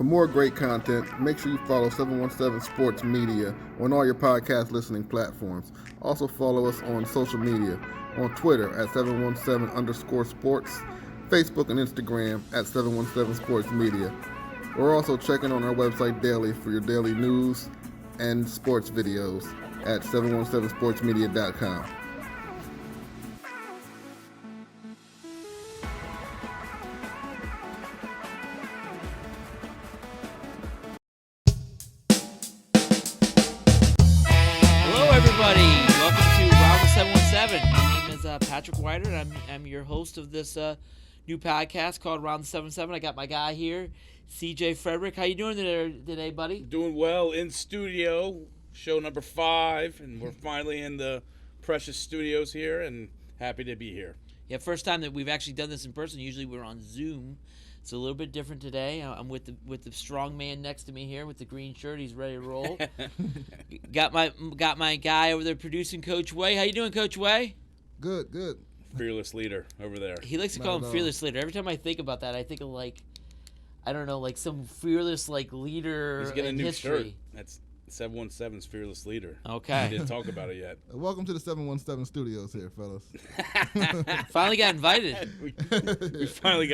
For more great content, make sure you follow 717 Sports Media on all your podcast listening platforms. Also follow us on social media, on Twitter at 717_sports, Facebook and Instagram at 717 Sports Media. We're also checking on our website daily for your daily news and sports videos at 717sportsmedia.com. My name is Patrick Wider, and I'm your host of this new podcast called Round the 77. I got my guy here, CJ Frederick. How you doing today, buddy? Doing well in studio, show number 5, and we're finally in the precious studios here, and happy to be here. Yeah, first time that we've actually done this in person. Usually we're on Zoom. It's a little bit different today. I'm with the strong man next to me here with the green shirt. He's ready to roll. got my guy over there producing, Coach Way. How you doing, Coach Way? Good. Fearless leader over there. He likes to call him fearless leader. Every time I think about that, I think of some fearless leader He's getting in a new history. shirt. That's 717's fearless leader. Okay. We didn't talk about it yet. Welcome to the 717 studios here, fellas. Finally got invited. we finally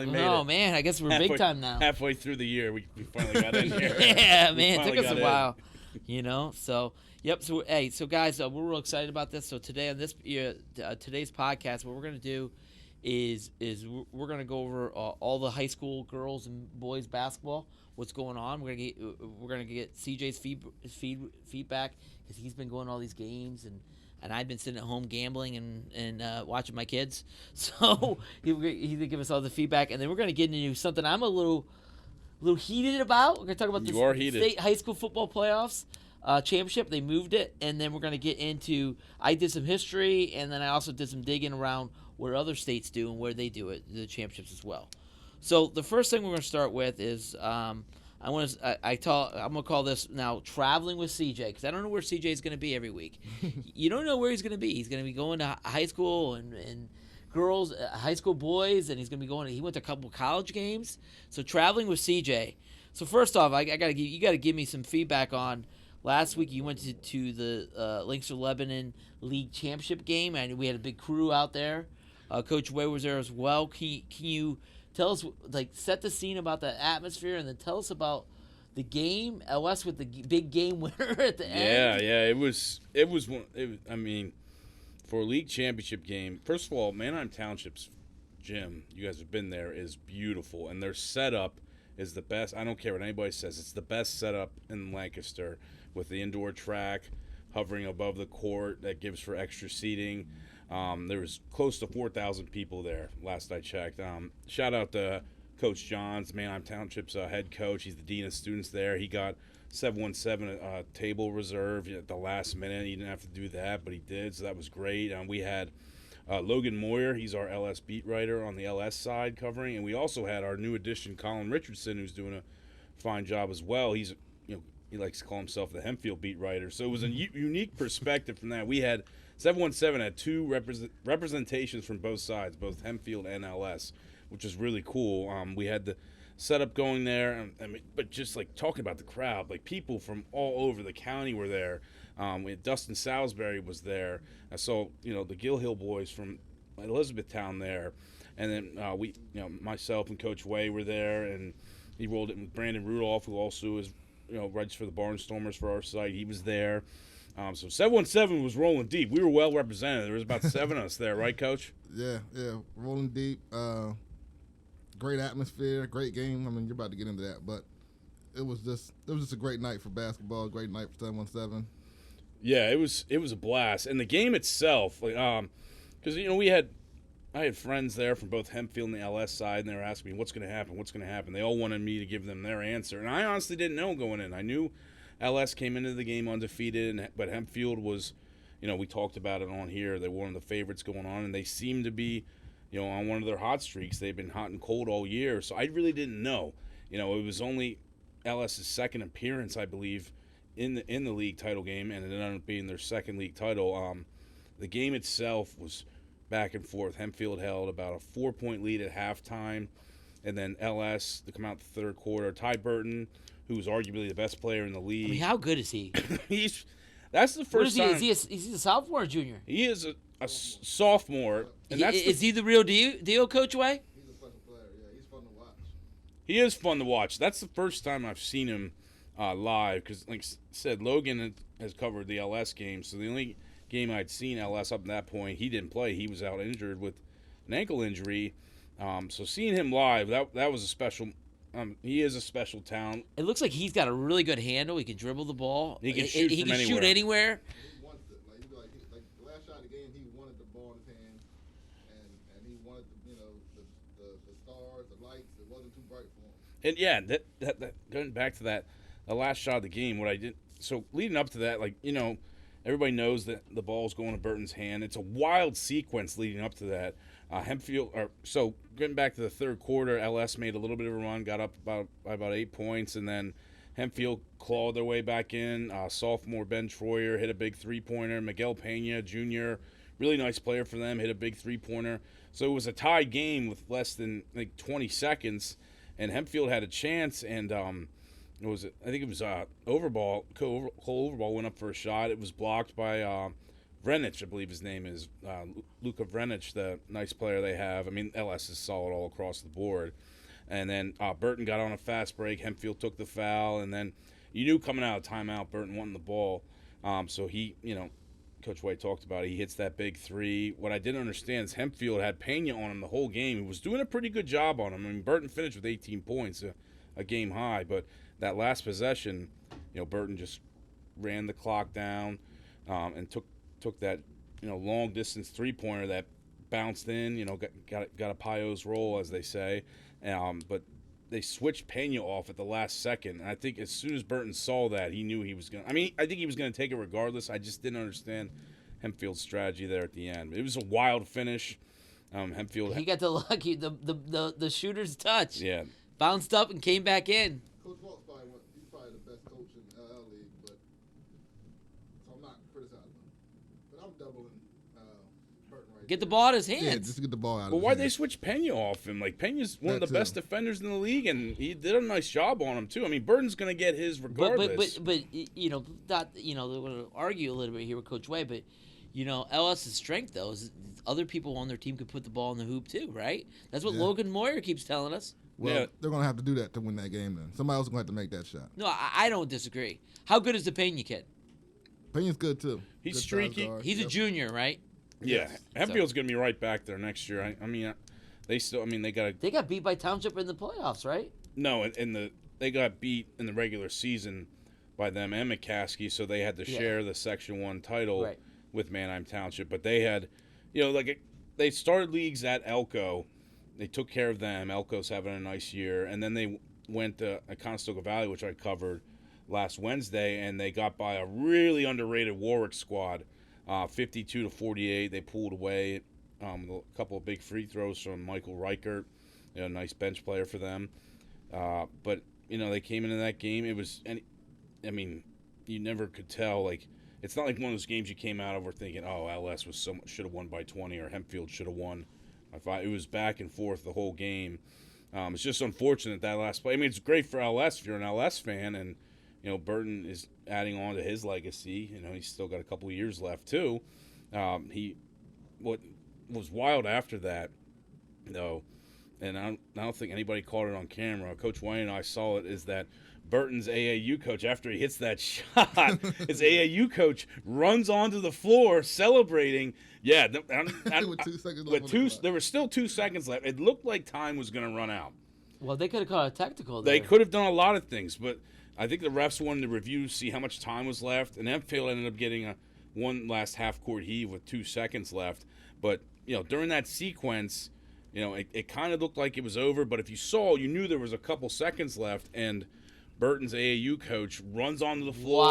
made it. Oh man, I guess we're big time now. Halfway through the year, we finally got in here. Yeah, man, it took us a while. So yep. So guys, we're real excited about this. So today on this today's podcast, what we're gonna do is we're gonna go over all the high school girls and boys basketball. What's going on? We're gonna get CJ's feedback because he's been going to all these games and I've been sitting at home gambling and watching my kids. So he's gonna give us all the feedback, and then we're gonna get into something I'm a little heated about. We're gonna talk about the state high school football playoffs championship. They moved it, and then we're gonna get into. I did some history, and then I also did some digging around where other states do and where they do it, the championships as well. So the first thing we're going to start with is I'm going to call this now traveling with CJ, because I don't know where CJ is going to be every week. You don't know where he's going to be. He's going to be going to high school and girls, high school boys, and he's going to be he went to a couple college games. So traveling with CJ. So first off, you got to give me some feedback on last week. You went to the Lancaster Lebanon League Championship game, and we had a big crew out there. Coach Way was there as well. Can you tell us, set the scene about the atmosphere, and then tell us about the game, LS with the big game winner at the end? Yeah, it was I mean, for a league championship game, first of all, Manheim Township's gym, you guys have been there, is beautiful, and their setup is the best. I don't care what anybody says. It's the best setup in Lancaster, with the indoor track hovering above the court that gives for extra seating. There was close to 4,000 people there last I checked. Shout out to Coach Johns, Manheim Township's head coach. He's the dean of students there. He got 717 table reserved at the last minute. He didn't have to do that, but he did, so that was great. We had Logan Moyer. He's our LS beat writer on the LS side covering, and we also had our new addition, Colin Richardson, who's doing a fine job as well. He likes to call himself the Hempfield beat writer. So it was a unique perspective from that. We had 717 had two representations from both sides, both Hempfield and LS, which is really cool. We had the setup going there, but just talking about the crowd, people from all over the county were there. We had Dustin Salisbury was there. I saw the Gill Hill boys from Elizabethtown there, and then myself and Coach Way were there, and he rolled it with Brandon Rudolph, who also is writes for the Barnstormers for our site. He was there. So 717 was rolling deep. We were well represented. There was about 7 of us there, right, Coach? Yeah, rolling deep. Great atmosphere, great game. I mean, you're about to get into that, but it was just a great night for basketball, a great night for 717. Yeah, it was a blast, and the game itself, because I had friends there from both Hempfield and the LS side, and they were asking me what's going to happen. They all wanted me to give them their answer, and I honestly didn't know going in. I knew LS came into the game undefeated, but Hempfield was, we talked about it on here. They were one of the favorites going on, and they seemed to be, on one of their hot streaks. They've been hot and cold all year, so I really didn't know. It was only LS's second appearance, I believe, in the league title game, and it ended up being their second league title. The game itself was back and forth. Hempfield held about a 4-point lead at halftime. and then LS to come out the third quarter. Ty Burton, who's arguably the best player in the league. I mean, how good is he? That's the first time. Is he a sophomore or junior? He is a sophomore. And Is he the real deal, Coach Way? He's a special player. Yeah, he's fun to watch. He is fun to watch. That's the first time I've seen him live because, like I said, Logan has covered the LS game, so the only game I'd seen LS up to that point, he didn't play. He was out injured with an ankle injury. So seeing him live, that was a special. He is a special talent. It looks like he's got a really good handle. He can dribble the ball. He can shoot from anywhere. Shoot anywhere. He wants it. Like the last shot of the game, he wanted the ball in his hand, and he wanted the stars, the lights. It wasn't too bright for him. And yeah, that going back to that, the last shot of the game, what I did. So leading up to that, everybody knows that the ball's going to Burton's hand. It's a wild sequence leading up to that. So getting back to the third quarter, LS made a little bit of a run, got up by about 8 points, and then Hempfield clawed their way back in. Sophomore Ben Troyer hit a big three-pointer. Miguel Pena Jr., really nice player for them, hit a big three-pointer. So it was a tied game with less than 20 seconds, and Hempfield had a chance, and I think it was Overball. Cole Overball went up for a shot. It was blocked by Vrenich, I believe his name is. Luka Vrenich, the nice player they have. I mean, LS is solid all across the board. And then Burton got on a fast break. Hempfield took the foul. And then you knew coming out of timeout, Burton won the ball. So he, Coach White talked about it. He hits that big three. What I didn't understand is Hempfield had Pena on him the whole game. He was doing a pretty good job on him. I mean, Burton finished with 18 points, a game high. But that last possession, Burton just ran the clock down and took that long distance three-pointer that bounced in, got a PIAA's roll, as they say. But they switched Pena off at the last second. And I think as soon as Burton saw that, he knew he was going to – I think he was going to take it regardless. I just didn't understand Hempfield's strategy there at the end. It was a wild finish. Hempfield – He got the lucky – the shooter's touch. Yeah. Bounced up and came back in. Coach Walt's he's probably the best coach in the LL League, so I'm not criticizing him. But I'm doubling Burton right Get the there. ball out of his hands. Yeah, just get the ball out of Well, his why'd hands. they switch Pena off him? Pena's one of That the too. best defenders in the league, and he did a nice job on him, too. I mean, Burton's going to get his regardless. But not they want to argue a little bit here with Coach Way, but LS's strength though is other people on their team could put the ball in the hoop too, right? That's what Logan Moyer keeps telling us. Well, Yeah. they're going to have to do that to win that game then. Somebody else is going to have to make that shot. No, I don't disagree. How good is the Pena kid? Pena's good, too. He's Good streaky. size guard. He's a Yep. junior, right? Yeah, Hempfield's going to be right back there next year. They got to They got beat by Township in the playoffs, right? no, they got beat in the regular season by them and McCaskey, so they had to share the Section 1 title with Manheim Township. But they had, they started leagues at Elko. They took care of them. Elko's having a nice year. And then they went to Conestoga Valley, which I covered last Wednesday, and they got by a really underrated Warwick squad, 52-48. They pulled away with a couple of big free throws from Michael Reichert, a nice bench player for them. But, they came into that game. It was, you never could tell. It's not like one of those games you came out of where thinking, oh, LS should have won by 20 or Hempfield should have won. It was back and forth the whole game. It's just unfortunate that last play. It's great for LS if you're an LS fan, and Burton is adding on to his legacy. He's still got a couple of years left too. What was wild after that, though, and I don't think anybody caught it on camera. Coach Wayne and I saw it. Is that Burton's AAU coach, after he hits that shot, his AAU coach runs onto the floor celebrating. Yeah, With 2 seconds left on the clock. there were still 2 seconds left. It looked like time was going to run out. Well, they could have caught a technical there. They could have done a lot of things, but I think the refs wanted to review, see how much time was left, and Hempfield ended up getting one last half-court heave with 2 seconds left. But, during that sequence, it kind of looked like it was over, but if you saw, you knew there was a couple seconds left, and Burton's AAU coach runs onto the floor,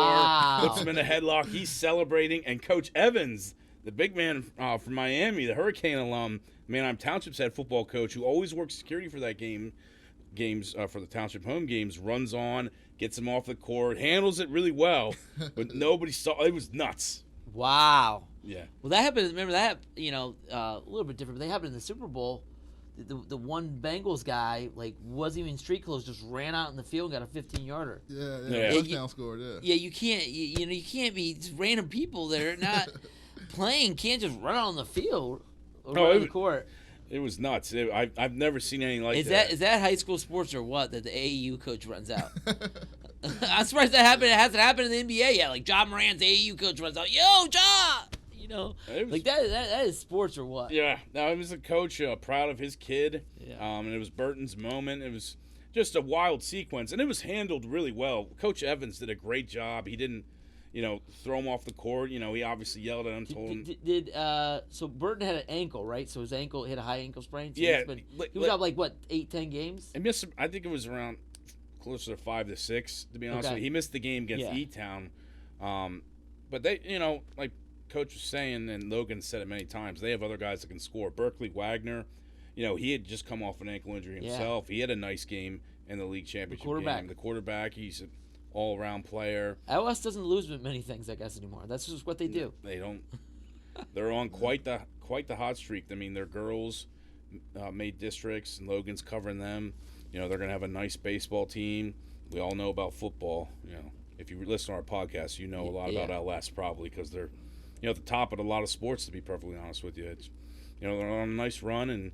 puts him in a headlock. He's celebrating, and Coach Evans, the big man from Miami, the Hurricane alum, Manheim Township's head football coach, who always works security for that games for the Township home games, runs on, gets him off the court, handles it really well, but nobody saw. It was nuts. Wow. Yeah. Well, that happened. Remember that? A little bit different. But they happened in the Super Bowl. the one Bengals guy like wasn't even street clothes, just ran out in the field and got a 15-yarder. Yeah. Touchdown scored. Yeah. Yeah, you can't. You can't be just random people that are not playing can't just run out on the field or run on the court. It was nuts. I've never seen anything like Is that. Is that high school sports or what? That the AAU coach runs out. I'm surprised that happened. It hasn't happened in the NBA yet. Like Ja Morant's AAU coach runs out. Yo, Ja. Like that is sports or what? Yeah. Now it was a coach proud of his kid. Yeah. And it was Burton's moment. It was just a wild sequence, and it was handled really well. Coach Evans did a great job. He didn't, throw him off the court. He obviously yelled at him, told him. So Burton had an ankle, right? So his ankle hit a high ankle sprain. So Yeah. He was out like what, 8-10 games? I think it was around closer to 5 to 6. To be honest with you, he missed the game against E-Town. But they, like Coach was saying, and Logan said it many times, they have other guys that can score. Berkeley Wagner, he had just come off an ankle injury himself. Yeah. He had a nice game in the league championship game. The quarterback, he's an all-around player. LS doesn't lose many things, I guess, anymore. That's just what they do. They don't. They're on quite the hot streak. I mean, their girls made districts, and Logan's covering them. They're going to have a nice baseball team. We all know about football. If you listen to our podcast, you know a lot about LS probably because they're, at the top of a lot of sports. To be perfectly honest with you, it's, they're on a nice run, and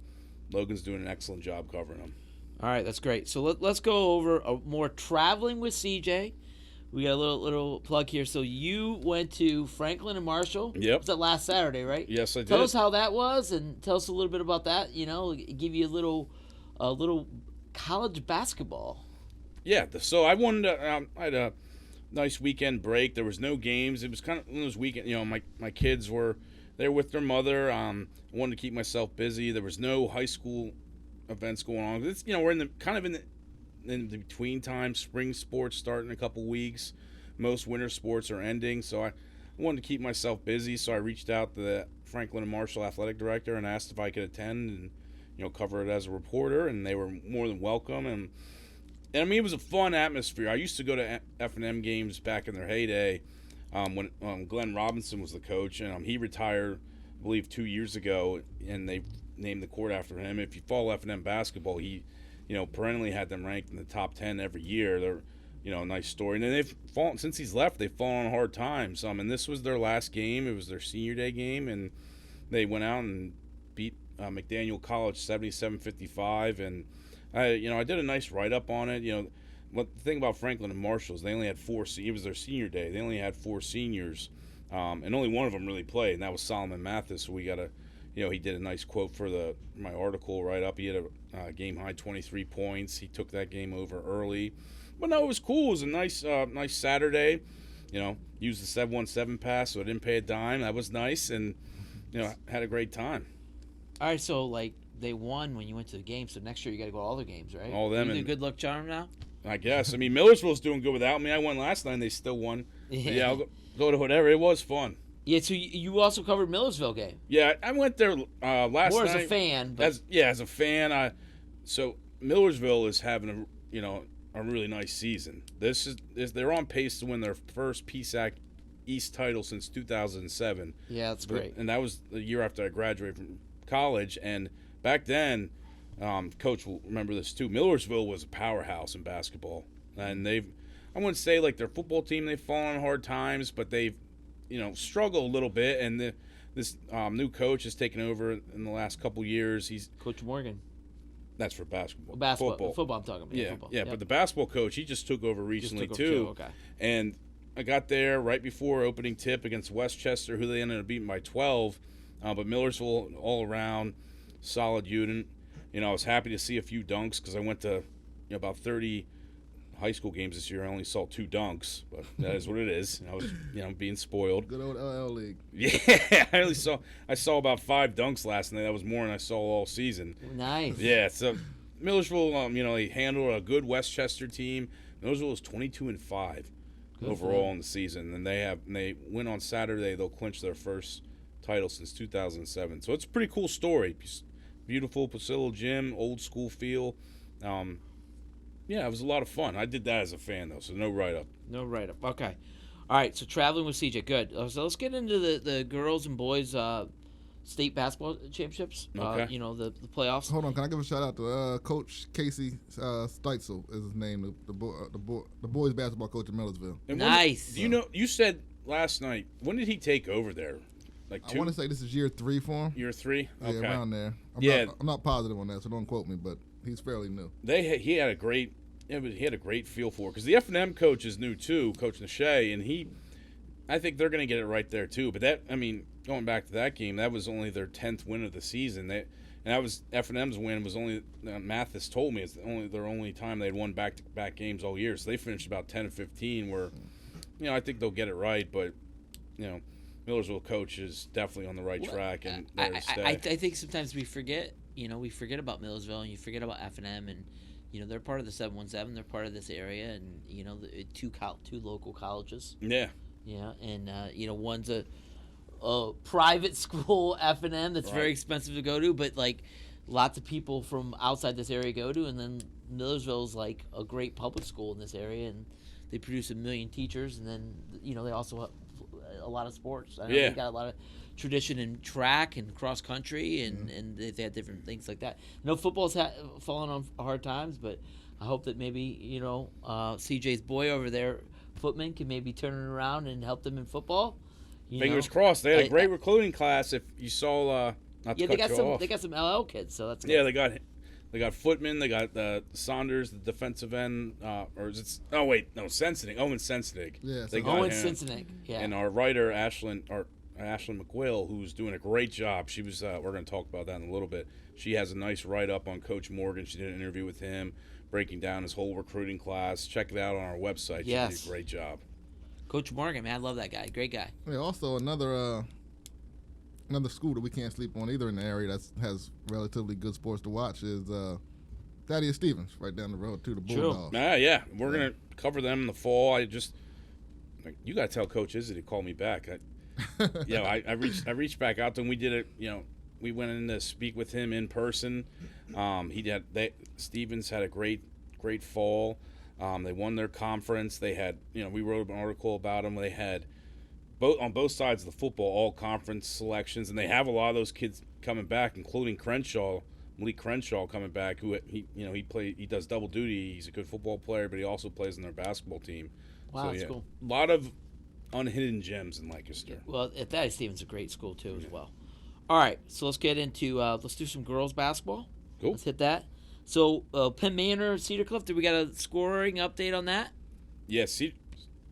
Logan's doing an excellent job covering them. All right, that's great. So let's go over more traveling with CJ. We got a little plug here. So you went to Franklin and Marshall. Yep. It was that last Saturday, right? Yes, I did. Tell us how that was, and tell us a little bit about that. Give you a little college basketball. Yeah. So I wanted to. I had a nice weekend break. There was no games. It was kind of one of those weekend. My kids were there with their mother. I wanted to keep myself busy. There was no high school events going on. It's, we're in the between time. Spring sports start in a couple weeks. Most winter sports are ending, so I wanted to keep myself busy. So I reached out to the Franklin and Marshall athletic director and asked if I could attend and cover it as a reporter, and they were more than welcome. And I mean, it was a fun atmosphere. I used to go to F&M games back in their heyday when Glenn Robinson was the coach, and he retired, I believe, 2 years ago, and they named the court after him. If you follow F&M basketball, he, perennially had them ranked in the top 10 every year. They're, a nice story. And then they've fallen, since he's left, they've fallen on hard times. And this was their last game. It was their senior day game, and they went out and beat McDaniel College 77-55. And I did a nice write-up on it. What the thing about Franklin and Marshall is they only had it was their senior day. They only had 4 seniors, and only one of them really played, and that was Solomon Mathis. So we got to, he did a nice quote for my article write-up. He had a game-high 23 points. He took that game over early. But no, it was cool. It was a nice Saturday. Used the 717 pass, so I didn't pay a dime. That was nice, and, had a great time. All right, so, they won when you went to the game, so next year you got to go to all the games, right? All them. Are you the good luck charm now? I guess. I mean, Millersville's doing good without me. I won last night, and they still won. Yeah, I'll go to whatever. It was fun. Yeah, so you also covered Millersville game. Yeah, I went there last night. More as a fan. But... As a fan. So Millersville is having a really nice season. They're on pace to win their first PSAC East title since 2007. Yeah, that's great. And that was the year after I graduated from college. And back then, Coach will remember this too, Millersville was a powerhouse in basketball. And I wouldn't say like their football team, they've fallen on hard times, but they've, struggled a little bit. And this new coach has taken over in the last couple years. He's Coach Morgan. That's for basketball. Football I'm talking about. Yeah, football. yeah. But the basketball coach, he just took over recently too. Okay. And I got there right before opening tip against Westchester, who they ended up beating by 12. But Millersville, all around, solid unit. I was happy to see a few dunks because I went to about 30 high school games this year. I only saw 2 dunks, but that is what it is. I was being spoiled. Good old LL League. Yeah, I saw about 5 dunks last night. That was more than I saw all season. Nice. Yeah, so Millersville, they handled a good Westchester team. Millersville was 22-5 overall in the season, and they win on Saturday. They'll clinch their first title since 2007. So it's a pretty cool story. Beautiful Placillo gym, old school feel. Yeah, it was a lot of fun. I did that as a fan, though, so no write-up. No write-up. Okay. All right, so traveling with CJ, good. So let's get into the girls and boys state basketball championships. Okay. The playoffs. Hold on, can I give a shout out to Coach Casey Steitzel is his name, the boys basketball coach in Millersville. And Nice. Do you know? You said last night. When did he take over there? Like 2? I want to say this is year 3 for him. Year 3. Okay. Yeah, around there. I'm not positive on that, so don't quote me, but he's fairly new. He had a great feel for it because the F&M coach is new too, Coach Nashe, and I think they're going to get it right there too. But going back to that game, that was only their 10th win of the season. And that was F&M's win was only Mathis told me it's their only time they'd won back-to-back games all year. So they finished about 10-15. Where, I think they'll get it right, but Millersville coach is definitely on the right track and there to stay. I think sometimes we forget. We forget about Millersville and you forget about F&M and. They're part of the 717. They're part of this area, and two local colleges. Yeah. Yeah, and one's a private school F&M that's very expensive to go to, but like lots of people from outside this area go to, and then Millersville's like a great public school in this area, and they produce 1 million teachers, and then they also have a lot of sports. I know they got a lot of tradition in track and cross country, and they had different things like that. Football's fallen on hard times, but I hope that maybe CJ's boy over there, Footman, can maybe turn it around and help them in football. Fingers crossed. They had a great recruiting class. If you saw, they got some LL kids, so that's good. Yeah, they got Footman, they got Saunders, the defensive end, Sensenig. Owen Sensenig. Yeah, they got Owen him. Sensenig. Yeah, and our writer Ashlyn McGuill, who's doing a great job. She was. We're going to talk about that in a little bit. She has a nice write-up on Coach Morgan. She did an interview with him, breaking down his whole recruiting class. Check it out on our website. She did a great job. Coach Morgan, man, I love that guy. Great guy. Yeah. Also, another school that we can't sleep on either in the area that has relatively good sports to watch is Thaddeus Stevens, right down the road to the Bulldogs. Yeah. We're going to cover them in the fall. You got to tell Coach Izzy to call me back. I reached back out to him. We did it. We went in to speak with him in person. Stevens had a great fall. They won their conference. They had we wrote an article about them. They had on both sides of the football all conference selections, and they have a lot of those kids coming back, including Malik Crenshaw coming back. Who he does double duty. He's a good football player, but he also plays in their basketball team. Wow, that's cool. A lot of unhidden gems in Lancaster. Well, Thaddeus Stevens is a great school too as well. All right, so let's get into let's do some girls basketball. Cool. Let's hit that. So Penn Manor, Cedar Cliff. Did we got a scoring update on that? Yes.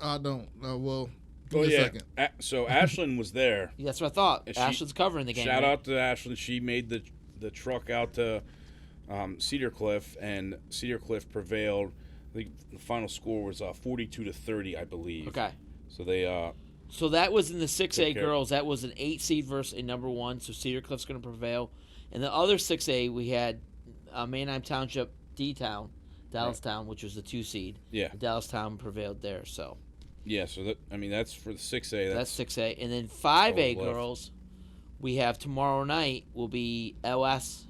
I don't. Well, give me a second. So Ashlyn was there. Yeah, that's what I thought. Ashlyn's covering the game. Shout out to Ashlyn. She made the truck out to Cedar Cliff, and Cedar Cliff prevailed. I think the final score was 42-30, I believe. Okay. So they. So that was in the 6A girls. That was an 8 seed versus a number 1. So Cedar Cliff's going to prevail. And the other 6A, we had Manheim Township, D-Town, Dallastown, which was the 2 seed. Yeah. Dallastown prevailed there. So. Yeah. So that's for the 6A. That's 6A, and then 5A girls, we have tomorrow night will be LS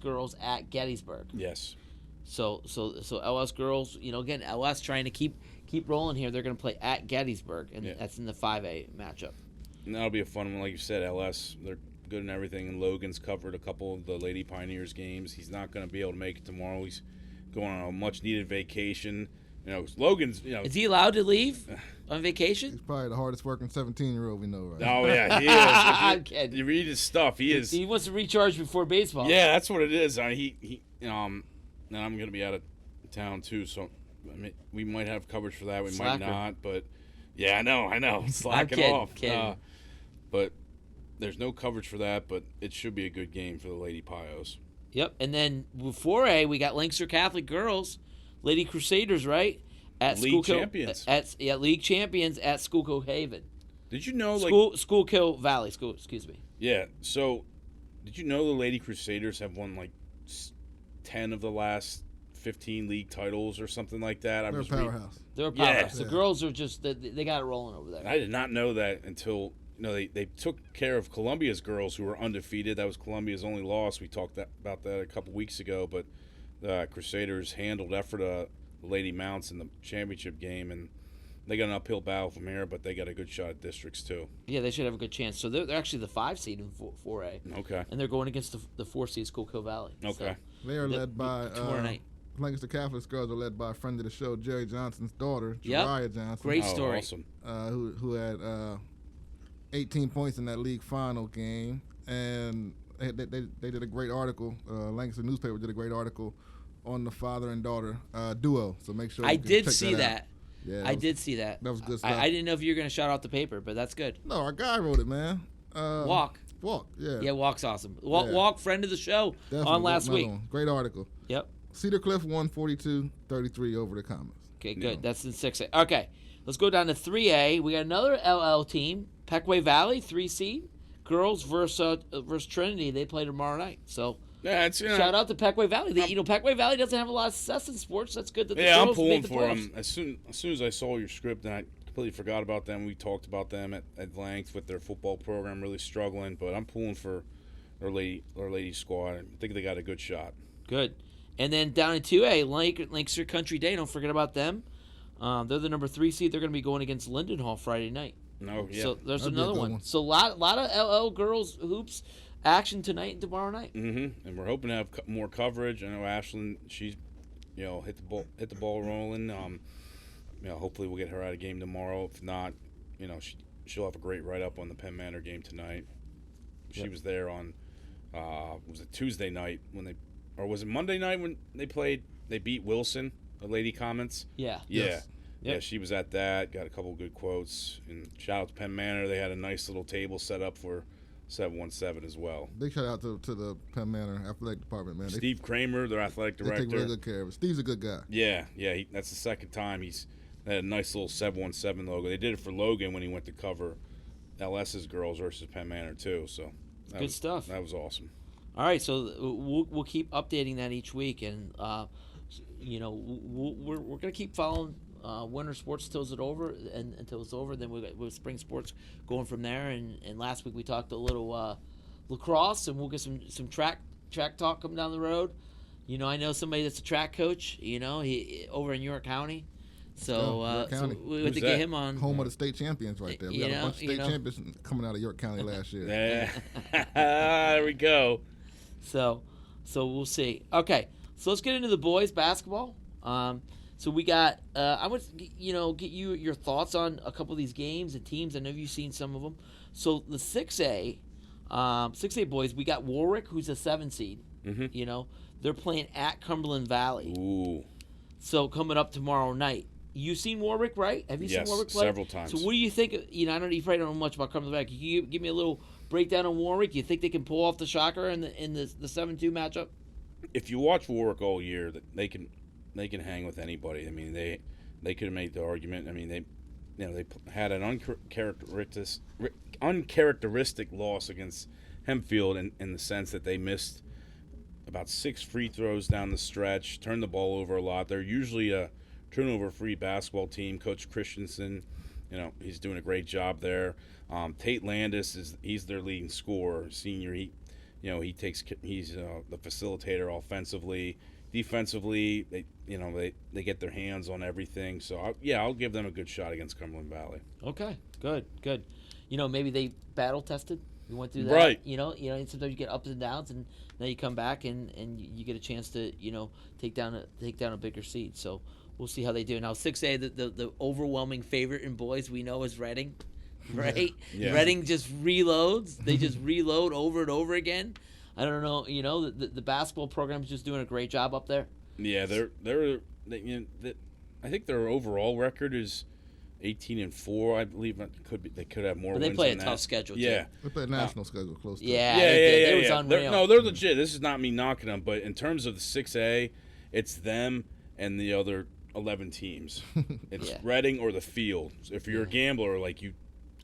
girls at Gettysburg. Yes. So LS girls, again, LS trying to keep rolling here. They're going to play at Gettysburg, and that's in the 5A matchup. And that'll be a fun one, like you said. LS, they're good in everything, and Logan's covered a couple of the Lady Pioneers games. He's not going to be able to make it tomorrow. He's going on a much-needed vacation. Logan's. Is he allowed to leave on vacation? He's probably the hardest working 17-year-old we know, right? Oh yeah, he is. I'm kidding. You read his stuff. He is. He wants to recharge before baseball. Yeah, that's what it is. And I'm going to be out of town too, so we might have coverage for that. We might not, but yeah, I know. Slacking off. But there's no coverage for that, but it should be a good game for the Lady Pios. Yep, and then 4A, we got Lancaster Catholic girls, Lady Crusaders, right? At League champions. League champions at Schuylkill Haven. Did you know Schuylkill Valley School? Excuse me. Yeah. So, did you know the Lady Crusaders have won like 10 of the last 15 league titles or something like that? They're a powerhouse. They're a powerhouse. The girls are just they got it rolling over there. I did not know that until they took care of Columbia's girls who were undefeated. That was Columbia's only loss. We talked about that a couple weeks ago, but the Crusaders handled effort the Lady Mounts in the championship game, and They got an uphill battle from here, but they got a good shot at districts too. Yeah, they should have a good chance. So they're actually the 5 seed in 4A. Okay. And they're going against the 4 seed Schuylkill Valley. Okay. They are led by tomorrow night. Lancaster Catholic girls are led by a friend of the show, Jerry Johnson's daughter, Yep. Jariah Johnson. Great story. Awesome. Who had 18 points in that league final game, and they did a great article. Lancaster newspaper did a great article on the father and daughter duo. So make sure I you can did check see that. that. Out. Yeah, I did see that. That was good stuff. I didn't know if you were going to shout out the paper, but that's good. No, our guy wrote it, man. Walk. Yeah. Yeah, Walk's awesome. Walk, Yeah. Walk, friend of the show, Definitely. on last week. Great article. Yep. Cedar Cliff won 42-33 over the Comets. Okay, good. Yeah. That's in 6A. Okay, let's go down to 3A. We got another LL team, Pequay Valley, 3 seed. Girls versus Trinity. They play tomorrow night. So Yeah, it's shout out to Pequay Valley. Pequay Valley doesn't have a lot of success in sports. That's good that the I'm girls pulling made the for playoffs. them. As soon as I saw your script, and I completely forgot about them. We talked about them at length with their football program really struggling, but I'm pulling for their lady squad. I think they got a good shot. Good. And then down in 2A, Lancaster Country Day. Don't forget about them. They're the number 3 seed. They're going to be going against Lindenhall Friday night. No, yeah. So there's That'd be a another good one. So a lot of LL girls hoops action tonight and tomorrow night. Mm-hmm. And we're hoping to have more coverage. I know Ashlyn, she's, hit the ball rolling. Hopefully we'll get her out of game tomorrow. If not, she'll have a great write up on the Penn Manor game tonight. She Yep. was there on, was it Tuesday night or was it Monday night when they played? They beat Wilson. The lady comments. Yeah. Yeah. Yes. Yeah, Yep. she was at that. Got a couple good quotes. And shout out to Penn Manor. They had a nice little table set up for 717 as well. Big shout out to the Penn Manor athletic department, man. Steve Kramer, their athletic They director. take really good care of it. Steve's a good guy. Yeah. That's the second time they had a nice little 717 logo. They did it for Logan when he went to cover LS's girls versus Penn Manor too. So Good stuff. That was awesome. All right, so we'll keep updating that each week, and we're gonna keep following winter sports until it's over, and until it's over. Then we'll spring sports going from there. And last week we talked a little lacrosse, and we'll get some track talk coming down the road. I know somebody that's a track coach. He over in York County. So, York County. so we went to Who's get that? him on. Home of the state champions right there. We got a bunch of state champions coming out of York County last year. Yeah. There we go. So we'll see. Okay, so let's get into the boys basketball. So we got. I would get your thoughts on a couple of these games and teams. I know you've seen some of them. So the 6A boys, we got Warwick, who's a 7 seed. Mm-hmm. They're playing at Cumberland Valley. Ooh. So coming up tomorrow night. You've seen Warwick, right? Have you seen Warwick play? Several times. So what do you think? You probably don't know much about Cumberland Valley. Can you give me a little breakdown on Warwick? You think they can pull off the shocker in the 7-2 matchup? If you watch Warwick all year, that they can hang with anybody. I mean, they could have made the argument. I mean, they had an uncharacteristic loss against Hempfield in the sense that they missed about 6 free throws down the stretch, turned the ball over a lot. They're usually a turnover-free basketball team. Coach Christensen, he's doing a great job there. Tate Landis he's their leading scorer, senior. He's the facilitator offensively, defensively. They get their hands on everything. So I'll give them a good shot against Cumberland Valley. Okay, good. Maybe they battle tested. You went through that, Right. And sometimes you get ups and downs, and now you come back and you get a chance to take down a bigger seed. So we'll see how they do. Now 6A, the overwhelming favorite in boys we know is Reading, right? Yeah. Reading just reloads. They just reload over and over again. I don't know. The basketball program's just doing a great job up there. Yeah, I think their overall record is 18-4. I believe they could have more. But they wins play a than tough that. schedule. Yeah. Too. They play a national schedule close to it. Yeah. Yeah. It was unreal. They're legit. This is not me knocking them, but in terms of the 6A, it's them and the other 11 teams. It's Yeah. Reading or the field. If you're a gambler like you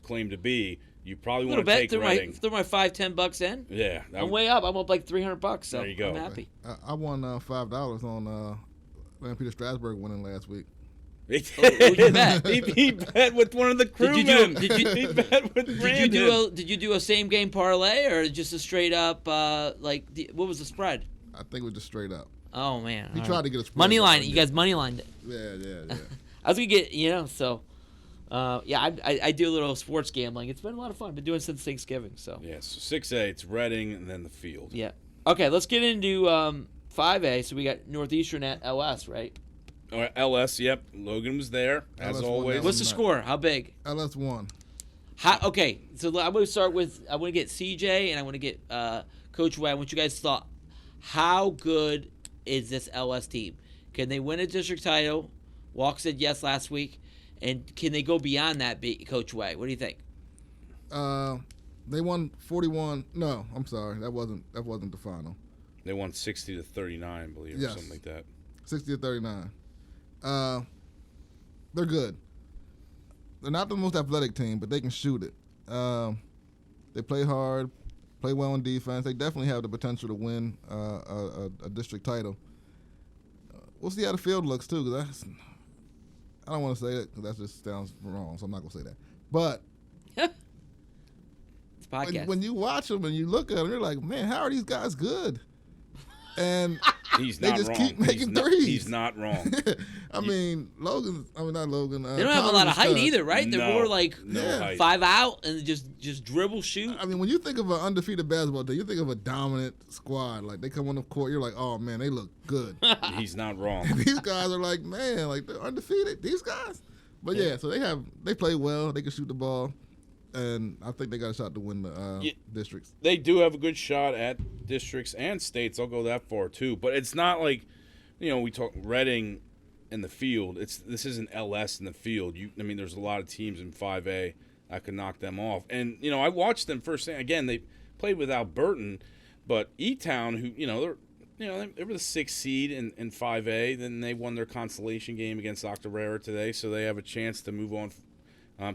claim to be, you probably want to bet. take Reading. Throw my $5-10 in. Yeah. I'm way up. I'm up like $300. So There you go. I'm happy. I won $5 on Land Peter Strasburg winning last week. Who'd you bet? He bet with one of the crewmen. He bet with Brandon. Did you do a same game parlay or just a straight up what was the spread? I think it was just straight up. Oh man, He tried to get a spread. money line. You guys money lined it. Yeah. I was gonna get so I do a little sports gambling. It's been a lot of fun. I've been doing it since Thanksgiving. So Yeah, so 6A, it's Reading, and then the field. yeah. Okay, let's get into 5A. So we got Northeastern at LS, right? LS, yep. Logan was there, as LS always. won What's the score? How big? LS won. Okay, so I'm going to start with, I want to get CJ and I want to get Coach Way. I want you guys to thought, how good is this LS team? Can they win a district title? Walk said yes last week. And can they go beyond that, Coach Way? What do you think? They won 41. No, I'm sorry. That wasn't the final. They won 60-39, I believe, Yes. or something like that. 60-39. They're good. They're not the most athletic team, but they can shoot it. They play hard, play well on defense. They definitely have the potential to win a district title. We'll see how the field looks, too, because I don't want to say it because that just sounds wrong, so I'm not going to say that. But It's a podcast. when you watch them and you look at them, you're like, man, how are these guys good? And He's they not just wrong. keep making threes. He's not wrong. not Logan. They don't have a lot of height either, right? They're more like no height. 5 out and just dribble, shoot. I mean, when you think of an undefeated basketball team, you think of a dominant squad. Like, they come on the court, you're like, oh, man, they look good. He's not wrong. These guys are like, man, like, they're undefeated. These guys. But, yeah, so they play well. They can shoot the ball. And I think they got a shot to win the districts. They do have a good shot at districts and states. I'll go that far, too. But it's not like, we talk Reading in the field. This isn't LS in the field. There's a lot of teams in 5A that could knock them off. And, I watched them first. Again, they played without Burton. But E-Town, who, they were the 6th seed in 5A. Then they won their consolation game against Octorara today. So they have a chance to move on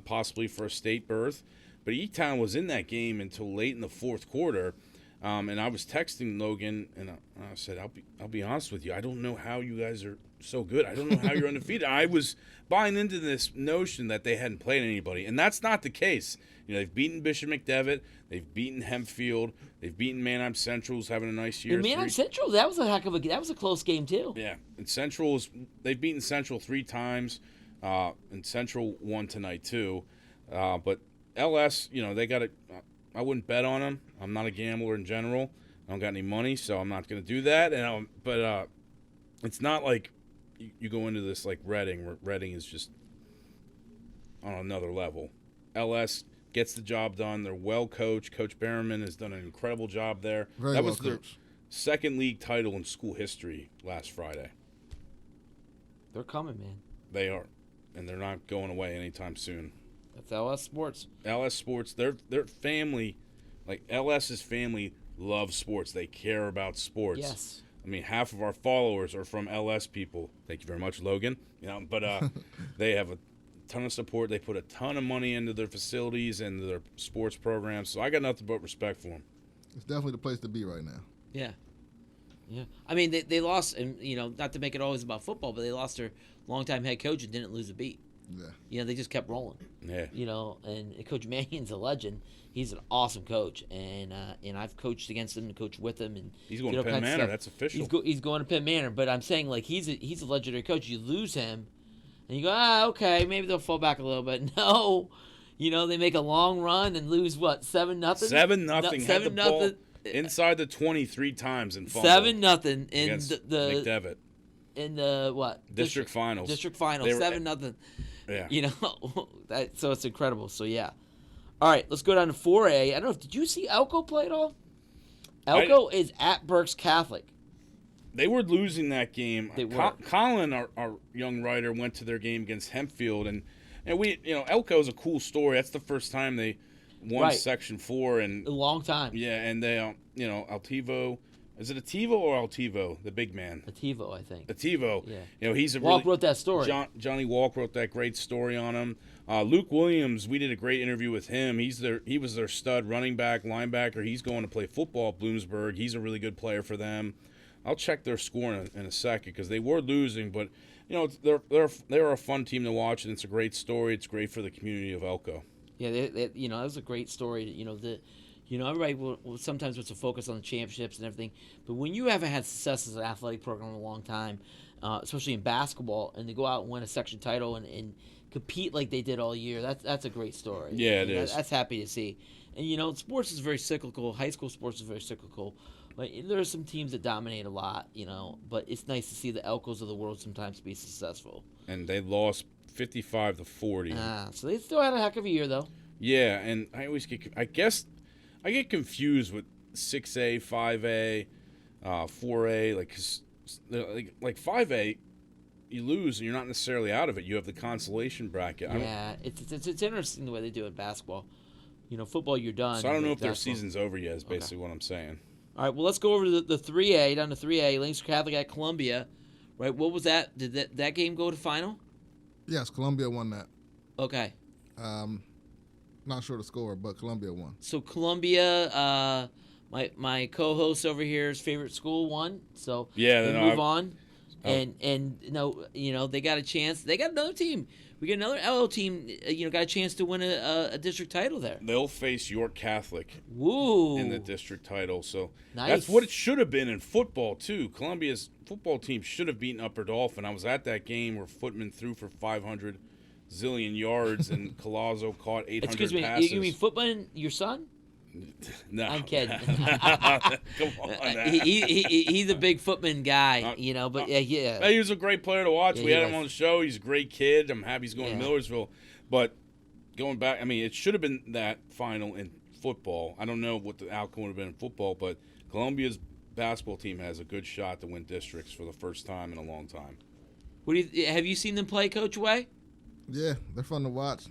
possibly for a state berth. But E-Town was in that game until late in the fourth quarter. And I was texting Logan, and I said, I'll be honest with you. I don't know how you guys are so good. I don't know how you're undefeated. I was buying into this notion that they hadn't played anybody, and that's not the case. They've beaten Bishop McDevitt. They've beaten Hempfield. They've beaten Manheim Central, who's having a nice year. And Manheim Central, that was a close game too. Yeah, and they've beaten Central 3 times. And Central won tonight too, but LS, they got it. I wouldn't bet on them. I'm not a gambler in general. I don't got any money, so I'm not going to do that. But it's not like you go into this like Reading, where Reading is just on another level. LS gets the job done. They're well coached. Coach Berriman has done an incredible job there. That was their second league title in school history last Friday. They're coming, man. They are. And they're not going away anytime soon. That's LS Sports. LS Sports, their family, like LS's family, loves sports. They care about sports. Yes. Half of our followers are from LS people. Thank you very much, Logan. But they have a ton of support. They put a ton of money into their facilities and their sports programs. So I got nothing but respect for them. It's definitely the place to be right now. Yeah. Yeah. They lost, and not to make it always about football, but they lost their longtime head coach and didn't lose a beat. Yeah. They just kept rolling. Yeah. And Coach Mannion's a legend. He's an awesome coach, and I've coached against him and coached with him, and he's going to Penn Manor. That's official. He's going to Penn Manor, but I'm saying like he's a legendary coach. You lose him, and you go, okay, maybe they'll fall back a little bit. No, they make a long run and lose 7-0. 7-0. 7-0. Inside the 23 times and fumble. 7-0 in the McDevitt. In the what? District finals. District finals. 7-0. Yeah. So it's incredible. So yeah. All right, let's go down to 4A. I don't know. Did you see Elko play at all? Elko is at Berks Catholic. They were losing that game. They were. Colin, our young writer, went to their game against Hempfield, and we, Elko is a cool story. That's the first time they won Section 4 in a long time. Yeah, and they, Altivo. Is it Ativo or Altivo, the big man? Ativo, I think. Ativo. Yeah. He's a Walk wrote that story. Johnny Walk wrote that great story on him. Luke Williams, we did a great interview with him. He was their stud running back, linebacker. He's going to play football at Bloomsburg. He's a really good player for them. I'll check their score in a second because they were losing, but they're a fun team to watch, and it's a great story. It's great for the community of Elko. Yeah, that was a great story. Everybody will sometimes wants to focus on the championships and everything, but when you haven't had success as an athletic program in a long time, especially in basketball, and to go out and win a section title and compete like they did all year. That's a great story. Yeah, it is. That's happy to see. And sports is very cyclical. High school sports is very cyclical. But there are some teams that dominate a lot, But it's nice to see the Elkos of the world sometimes be successful. And they lost 55-40. So they still had a heck of a year, though. Yeah, and I get confused with 6A, 5A, 4A, like 5A. You lose and you're not necessarily out of it. You have the consolation bracket. Yeah, it's interesting the way they do it in basketball. Football, you're done. So I don't know if their season's over yet. Is basically what I'm saying. All right, well, let's go over to the 3A, down to 3A, Lancaster Catholic at Columbia. Right, what was that? Did that game go to final? Yes, Columbia won that. Okay. Not sure the score, but Columbia won. So Columbia, my co-host over here's favorite school won. So yeah, we'll move on. And they got a chance. They got another team. We got another LL team. Got a chance to win a district title there. They'll face York Catholic. Woo. In the district title. So nice. That's what it should have been in football too. Columbia's football team should have beaten Upper Dolphin. I was at that game where Footman threw for 500 zillion yards and Colazzo caught 800 Excuse me, passes. you mean Footman, your son? No, I'm kidding. Come on, he's a big Footman guy, But yeah. He was a great player to watch. Yeah, we had him on the show. He's a great kid. I'm happy he's going to Millersville. But going back, it should have been that final in football. I don't know what the outcome would have been in football, but Columbia's basketball team has a good shot to win districts for the first time in a long time. Have you seen them play, Coach Way? Yeah, they're fun to watch.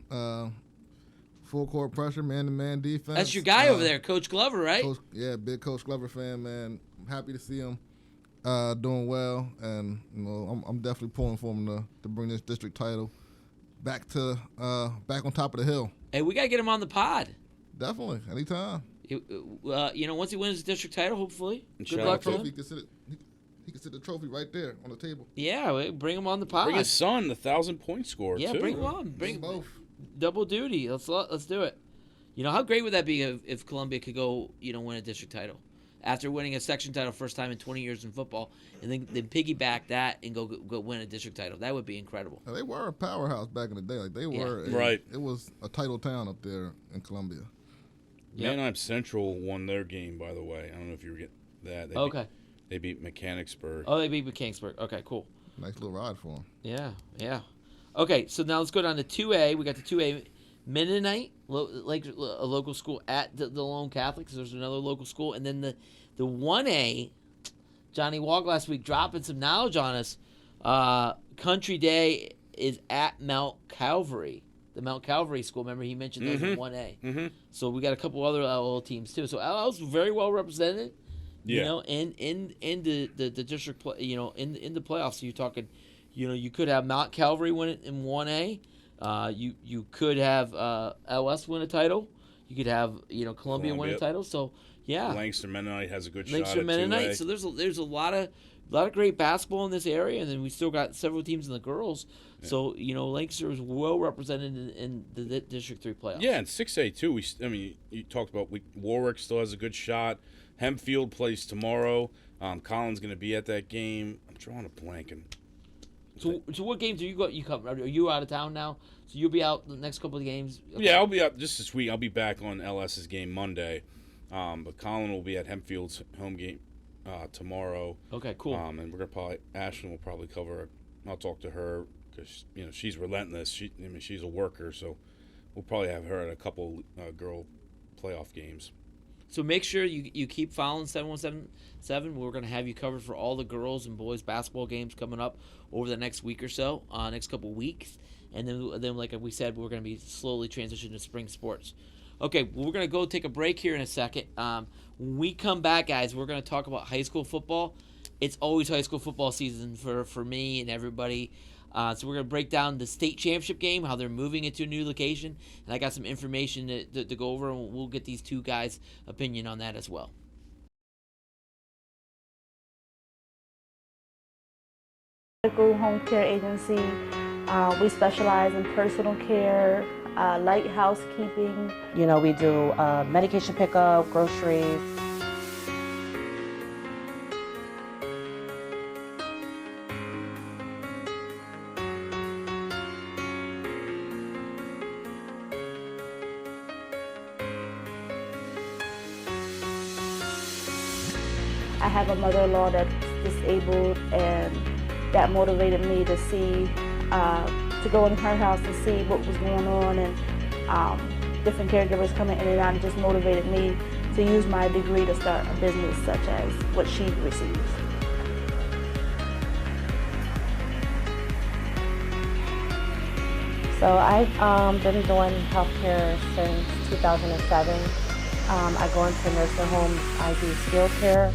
Full court pressure, man-to-man defense. That's your guy over there, Coach Glover, right? Big Coach Glover fan, man. I'm happy to see him doing well, and I'm definitely pulling for him to bring this district title back on top of the hill. Hey, we gotta get him on the pod. Definitely, anytime. Once he wins the district title, hopefully. And good luck for him. He can sit the trophy right there on the table. Yeah, bring him on the pod. Bring his son, the 1,000-point scorer. Yeah, too. bring him on. Bring both. Double duty. Let's do it. How great would that be if Columbia could go, win a district title after winning a section title first time in 20 years in football, and then piggyback that and go win a district title? That would be incredible. They were a powerhouse back in the day. Like they were. Right. It was a title town up there in Columbia. Manheim Central won their game, by the way. I don't know if you were getting that. They beat Mechanicsburg. Oh, they beat Mechanicsburg. Okay, cool. Nice little ride for them. Yeah. Okay, so now let's go down to 2A. We got the 2A Mennonite, like a local school at the Lone Catholic. So there's another local school. And then the 1A, Johnny Walk last week dropping some knowledge on us. Country Day is at Mount Calvary. The Mount Calvary school. Remember, he mentioned those in 1A. Mm-hmm. So we got a couple other LL teams, too. So LL's very well represented. Yeah. In the district, in the playoffs. So you're talking, you could have Mount Calvary win it in 1A. You could have LS win a title. You could have Columbia win a title. So yeah, Lancaster Mennonite has a good shot. Lancaster Mennonite. So there's a lot of great basketball in this area, and then we still got several teams in the girls. Yeah. So Lancaster is well represented in the District 3 playoffs. Yeah, and 6A too. You talked about Warwick still has a good shot. Hempfield plays tomorrow. Colin's going to be at that game. I'm drawing a blank. So what games are you cover? Are you out of town now? So you'll be out the next couple of games? Okay. Yeah, I'll be out just this week. I'll be back on LS's game Monday. But Colin will be at Hempfield's home game tomorrow. Okay, cool. And we're gonna Ashlyn will probably cover it. I'll talk to her because she's relentless. She's a worker, so we'll probably have her at a couple girl playoff games. So make sure you keep following 717. We're going to have you covered for all the girls and boys basketball games coming up over the next week or so, next couple weeks. And then like we said, we're going to be slowly transitioning to spring sports. Okay, well, we're going to go take a break here in a second. When we come back, guys, we're going to talk about high school football. It's always high school football season for me and everybody. So we're going to break down the state championship game, how they're moving it to a new location. And I got some information to go over, and we'll get these two guys' opinion on that as well. Medical home care agency. We specialize in personal care, light housekeeping. We do medication pickup, groceries. I have a mother-in-law that's disabled, and that motivated me to see, to go in her house and see what was going on, and different caregivers coming in and out, and just motivated me to use my degree to start a business such as what she receives. So I've been doing healthcare since 2007. I go into nursing homes. I do skilled care.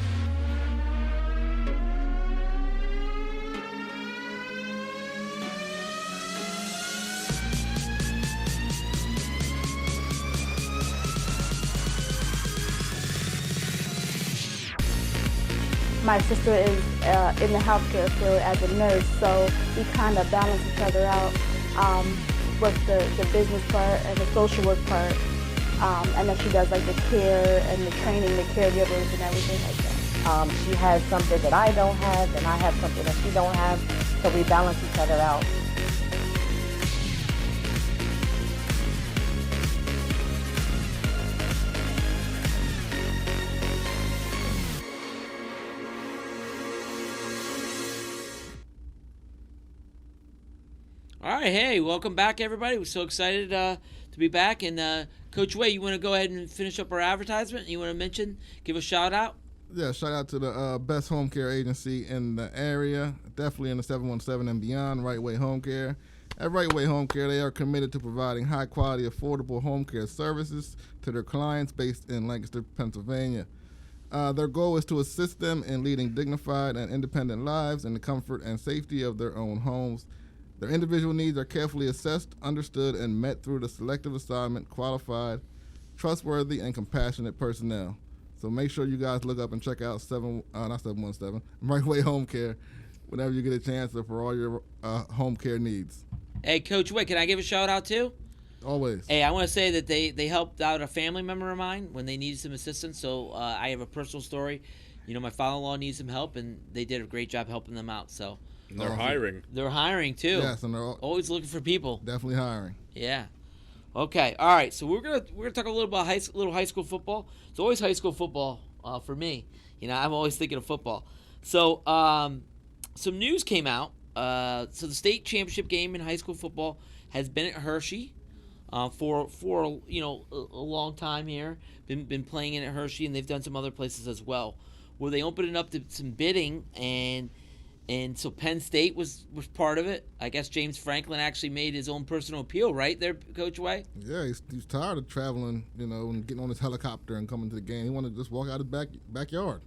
My sister is in the healthcare field as a nurse, so we kind of balance each other out with the business part and the social work part. And then she does like the care and the training, the caregivers and everything like that. She has something that I don't have, and I have something that she don't have, so we balance each other out. All right, hey, welcome back, everybody. We're so excited to be back. And Coach Way, you want to go ahead and finish up our advertisement? You want to mention, give a shout out? Yeah, shout out to the best home care agency in the area, definitely in the 717 and beyond, Right Way Home Care. At Right Way Home Care, they are committed to providing high-quality, affordable home care services to their clients based in Lancaster, Pennsylvania. Their goal is to assist them in leading dignified and independent lives in the comfort and safety of their own homes. Their individual needs are carefully assessed, understood, and met through the selective assignment, qualified, trustworthy, and compassionate personnel. So make sure you guys look up and check out 717 Right Way Home Care whenever you get a chance for all your home care needs. Hey, Coach Way, can I give a shout out too? Always. Hey, I want to say that they helped out a family member of mine when they needed some assistance. So I have a personal story. You know, my father-in-law needs some help, and they did a great job helping them out. So And they're hiring. they're hiring too. Yes, and they're Always looking for people. definitely hiring. Yeah. Okay. All right. So we're gonna talk a little about high school football. It's always high school football for me. You know, I'm always thinking of football. So some news came out. So the state championship game in high school football has been at Hershey for you know a long time here. Been playing in at Hershey, and they've done some other places as well, where they opened it up to some bidding, and so Penn State was part of it. I guess James Franklin actually made his own personal appeal, right there, Coach Way? Yeah, he's tired of traveling, you know, and getting on his helicopter and coming to the game. He wanted to just walk out his backyard.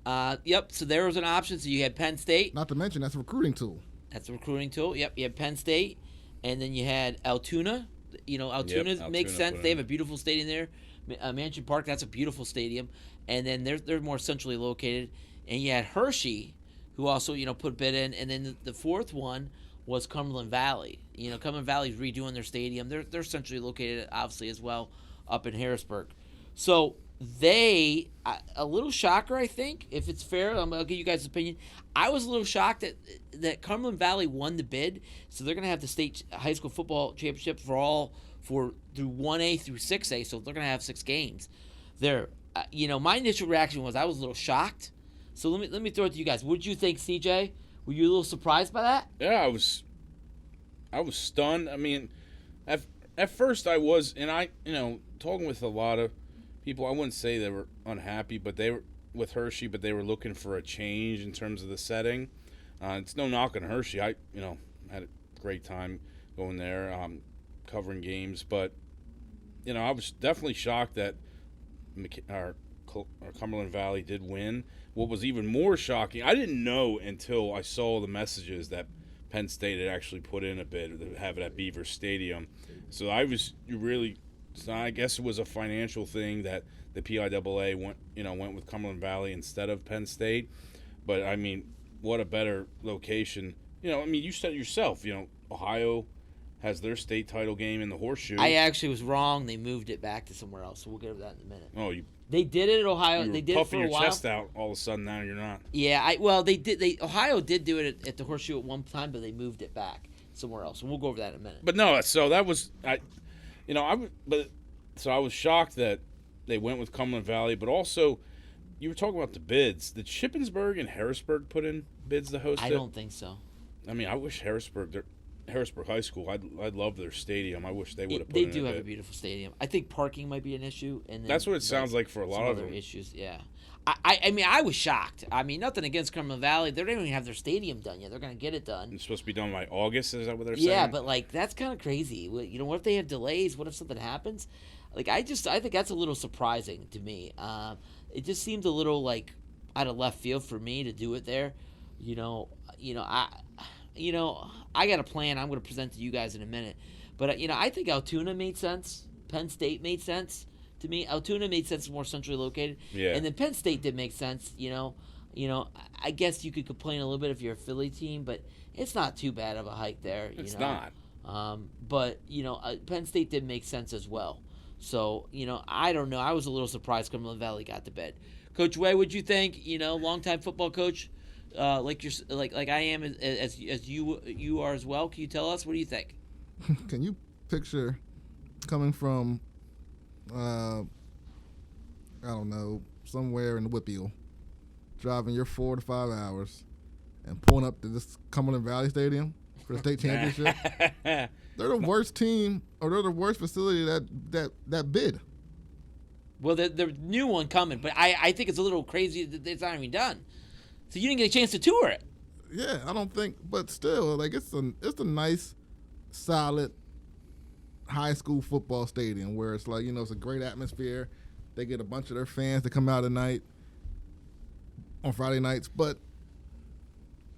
Yep, so there was an option. So you had Penn State. Not to mention, that's a recruiting tool. That's a recruiting tool. Yep, you had Penn State, and then you had Altoona. You know, Altoona makes sense. They have a beautiful stadium there. Mansion Park, that's a beautiful stadium. And then they're more centrally located. And you had Hershey, who also, you know, put a bid in. And then the fourth one was Cumberland Valley. You know, Cumberland Valley's redoing their stadium. They're centrally located, obviously, as well, up in Harrisburg. So they, a little shocker, I think, if it's fair. I'll give you guys' opinion. I was a little shocked that Cumberland Valley won the bid. So they're going to have the state high school football championship through 1A through 6A. So they're going to have 6 games. You know, my initial reaction was I was a little shocked. So let me throw it to you guys. What did you think, CJ? Were you a little surprised by that? Yeah, I was stunned. I mean, at first I was, and talking with a lot of people, I wouldn't say they were unhappy, but they were with Hershey, but they were looking for a change in terms of the setting. It's no knock on Hershey. I had a great time going there, covering games, but I was definitely shocked that our Cumberland Valley did win. What was even more shocking, I didn't know until I saw the messages that Penn State had actually put in a bid to have it at Beaver Stadium. So I guess it was a financial thing that the PIAA went with Cumberland Valley instead of Penn State. But I mean, what a better location. You said it yourself, Ohio has their state title game in the Horseshoe. I actually was wrong. They moved it back to somewhere else. So we'll get to that in a minute. Oh, they did it at Ohio. You were they did it for a while. puffing your chest out all of a sudden. Now you're not. Yeah, they did. Ohio did do it at the Horseshoe at one time, but they moved it back somewhere else. And we'll go over that in a minute. But no, so that was I was shocked that they went with Cumberland Valley, but also you were talking about the bids. Did Shippensburg and Harrisburg put in bids to host it? I don't think so. I mean, I wish Harrisburg High School. I'd love their stadium. I wish they would have put They in do a have a bid. beautiful stadium. I think parking might be an issue, and then, That's what it sounds like for a lot some of other them. issues. Yeah. I mean, I was shocked. I mean, nothing against Cumberland Valley. They don't even have their stadium done yet. They're going to get it done. It's supposed to be done by August. Is that what they're saying? Yeah, but like that's kind of crazy. You know, what if they have delays? What if something happens? Like I think that's a little surprising to me. It just seemed a little like out of left field for me to do it there. I got a plan. I'm going to present to you guys in a minute. But I think Altoona made sense. Penn State made sense to me. Altoona made sense, more centrally located. Yeah. And then Penn State did make sense. I guess you could complain a little bit if you're a Philly team, but it's not too bad of a hike there. It's not. But Penn State did make sense as well. So I don't know. I was a little surprised Cumberland Valley got to bed. Coach Way, what'd you think? Longtime football coach, like I am, as you are as well. Can you tell us? What do you think? Can you picture coming from, I don't know, somewhere in the Whippeal, driving your 4 to 5 hours, and pulling up to this Cumberland Valley Stadium for the state championship? They're the worst team, or they're the worst facility that bid. Well, the new one coming, but I think it's a little crazy that it's not even done. So you didn't get a chance to tour it. Yeah, I don't think, but still, like it's a nice, solid high school football stadium where it's like, it's a great atmosphere. They get a bunch of their fans to come out at night on Friday nights, but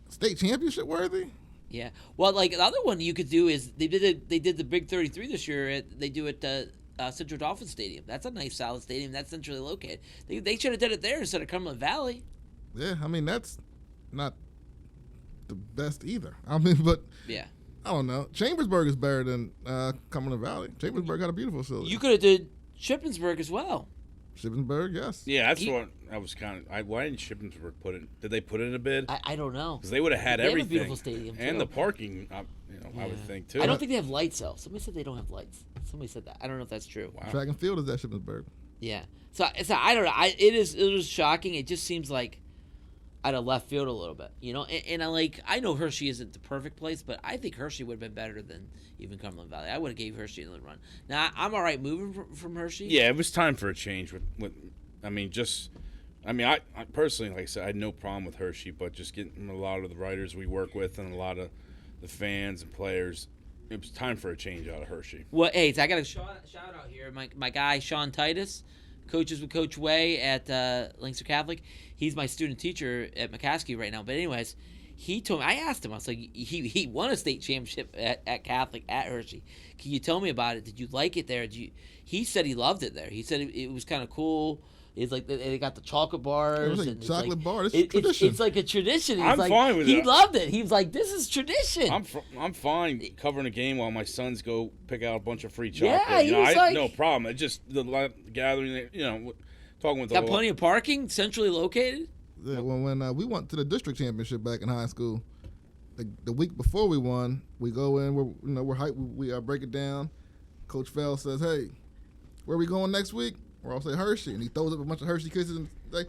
state championship worthy? Yeah. Well, like the other one you could do is they did the Big 33 this year. They do it Central Dolphin Stadium. That's a nice, solid stadium. That's centrally located. They should have done it there instead of Cumberland Valley. Yeah, I mean that's not the best either. I mean, but yeah, I don't know. Chambersburg is better than Cumberland Valley. Chambersburg got a beautiful facility. You could have did Shippensburg as well. Shippensburg, yes. Yeah, that's what I was kind of. Why didn't Shippensburg put it? Did they put it in a bid? I don't know. Because they would have had They have a everything. beautiful stadium, and too. the parking. I would think too. I don't think they have lights though. Somebody said they don't have lights. Somebody said that. I don't know if that's true. Wow. Track and field is at Shippensburg. Yeah. So I don't know. It was shocking. It just seems like out of left field a little bit, And I know Hershey isn't the perfect place, but I think Hershey would have been better than even Cumberland Valley. I would have gave Hershey another run. Now I'm all right moving from Hershey. Yeah, it was time for a change. I personally, like I said, I had no problem with Hershey, but just getting a lot of the writers we work with and a lot of the fans and players, it was time for a change out of Hershey. Well, hey, so I got a shout out here. My guy Sean Titus, coaches with Coach Way at Lancaster Catholic. He's my student teacher at McCaskey right now. But anyways, he told me, I asked him, I was like, he won a state championship at Catholic at Hershey. Can you tell me about it? Did you like it there? He said he loved it there. He said it was kind of cool. It's like they got the chocolate bars. It was like and chocolate bar. This is tradition. It's like a tradition. I'm fine with he that. He loved it. He was like, this is tradition. I'm fine covering a game while my sons go pick out a bunch of free chocolate. Yeah, he was like, no problem. It's just the gathering, talking with got plenty of parking, centrally located. Yeah, when we went to the district championship back in high school, the week before we won, we go in, we're hyped, we break it down. Coach Fell says, "Hey, where are we going next week?" Or I'll say Hershey, and he throws up a bunch of Hershey kisses. And like,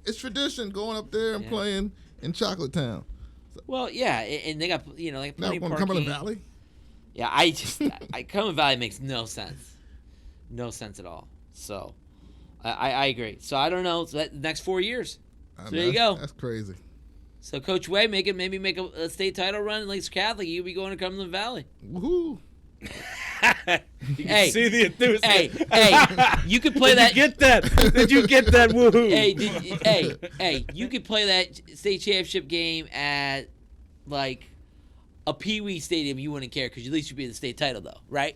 it's tradition going up there and playing in Chocolate Town. So, well, yeah, and they got like now plenty of parking. Cumberland Valley. Yeah, Cumberland Valley makes no sense at all. So, I agree. So I don't know. So that next 4 years. So there you go. That's crazy. So Coach Way, maybe make a state title run in Lancaster Catholic. You'll be going to Cumberland Valley. Woohoo! You can see the enthusiasm. Hey, you could play that. Did you get that? Did you get that? Woohoo! Hey, you could play that state championship game at like a Pee Wee stadium. You wouldn't care because at least you'd be in the state title, though, right?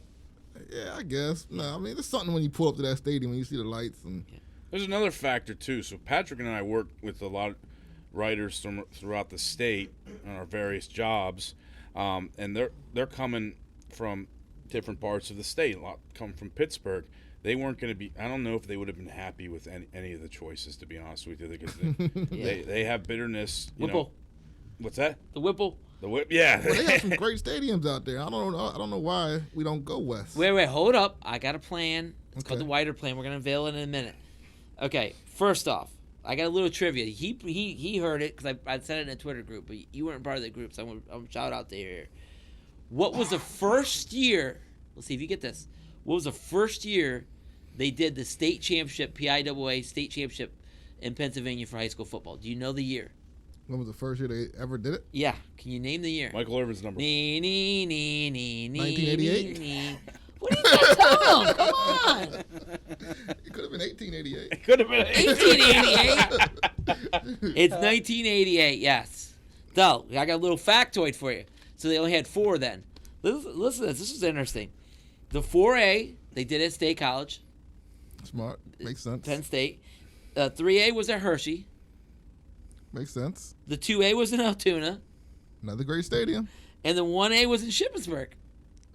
Yeah, I guess. No, I mean, there's something when you pull up to that stadium when you see the lights and. There's another factor too. So Patrick and I work with a lot of writers throughout the state on our various jobs, and they're coming from different parts of the state. A lot come from Pittsburgh. They weren't going to be. I don't know if they would have been happy with any of the choices, to be honest with you, because they have bitterness. Whipple. What's that? The Whipple. The Whip. Yeah. Well, they have some great stadiums out there. I don't know why we don't go west. Wait, hold up. I got a plan. It's Okay. called the Wider Plan. We're going to unveil it in a minute. Okay, first off, I got a little trivia. He heard it because I said it in a Twitter group, but you weren't part of the group, so I'm gonna shout out to here. What was the first year? Let's see if you get this. What was the first year they did the state championship, PIAA state championship in Pennsylvania for high school football? Do you know the year? When was the first year they ever did it? Yeah. Can you name the year? Michael Irvin's number. 1988? What are you guys talking? Come on. It could have been 1888. It could have been 1888. It's 1988, yes. So, I got a little factoid for you. So they only had 4 then. Listen to this. This is interesting. The 4A, they did at State College. Smart. Makes sense. Penn State. 3A was at Hershey. Makes sense. The 2A was in Altoona. Another great stadium. And the 1A was in Shippensburg.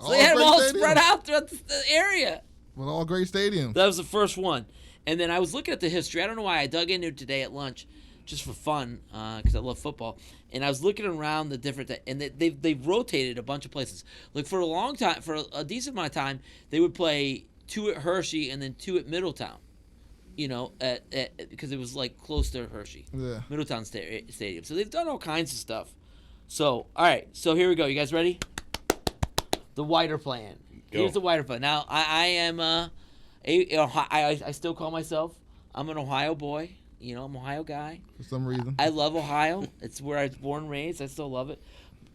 So All they had them great all stadiums. spread out throughout the area. Well, all great stadiums. That was the first one. And then I was looking at the history. I don't know why I dug into it today at lunch, just for fun, because I love football. And I was looking around the different, and they've rotated a bunch of places. Like for a long time, for a decent amount of time, they would play 2 at Hershey and then 2 at Middletown. You know, because it was like close to Hershey, Middletown Stadium. So they've done all kinds of stuff. So all right, so here we go. You guys ready? The wider plan. Go. Here's the wider plan. Now I am I still call myself. I'm an Ohio boy. You know, I'm an Ohio guy. For some reason. I love Ohio. It's where I was born and raised. I still love it.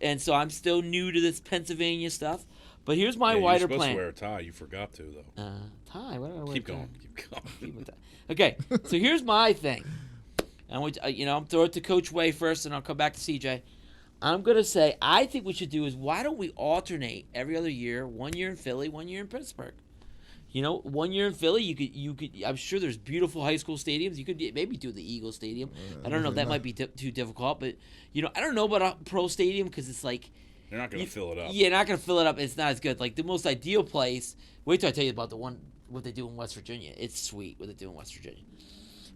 And so I'm still new to this Pennsylvania stuff. But here's my wider you're supposed plan. to wear a tie. You forgot to, though. Tie? What do I wear? Keep going. Okay, so here's my thing. I'm throw it to Coach Way first, and I'll come back to CJ. I'm gonna say I think we should do is why don't we alternate every other year? 1 year in Philly, 1 year in Pittsburgh. You know, 1 year in Philly, you could. I'm sure there's beautiful high school stadiums. You could maybe do the Eagle Stadium. I don't know if that might be too difficult, but I don't know about a pro stadium because it's like You're not going to fill it up. Yeah, not going to fill it up. It's not as good. Like the most ideal place. Wait till I tell you about what they do in West Virginia. It's sweet what they do in West Virginia.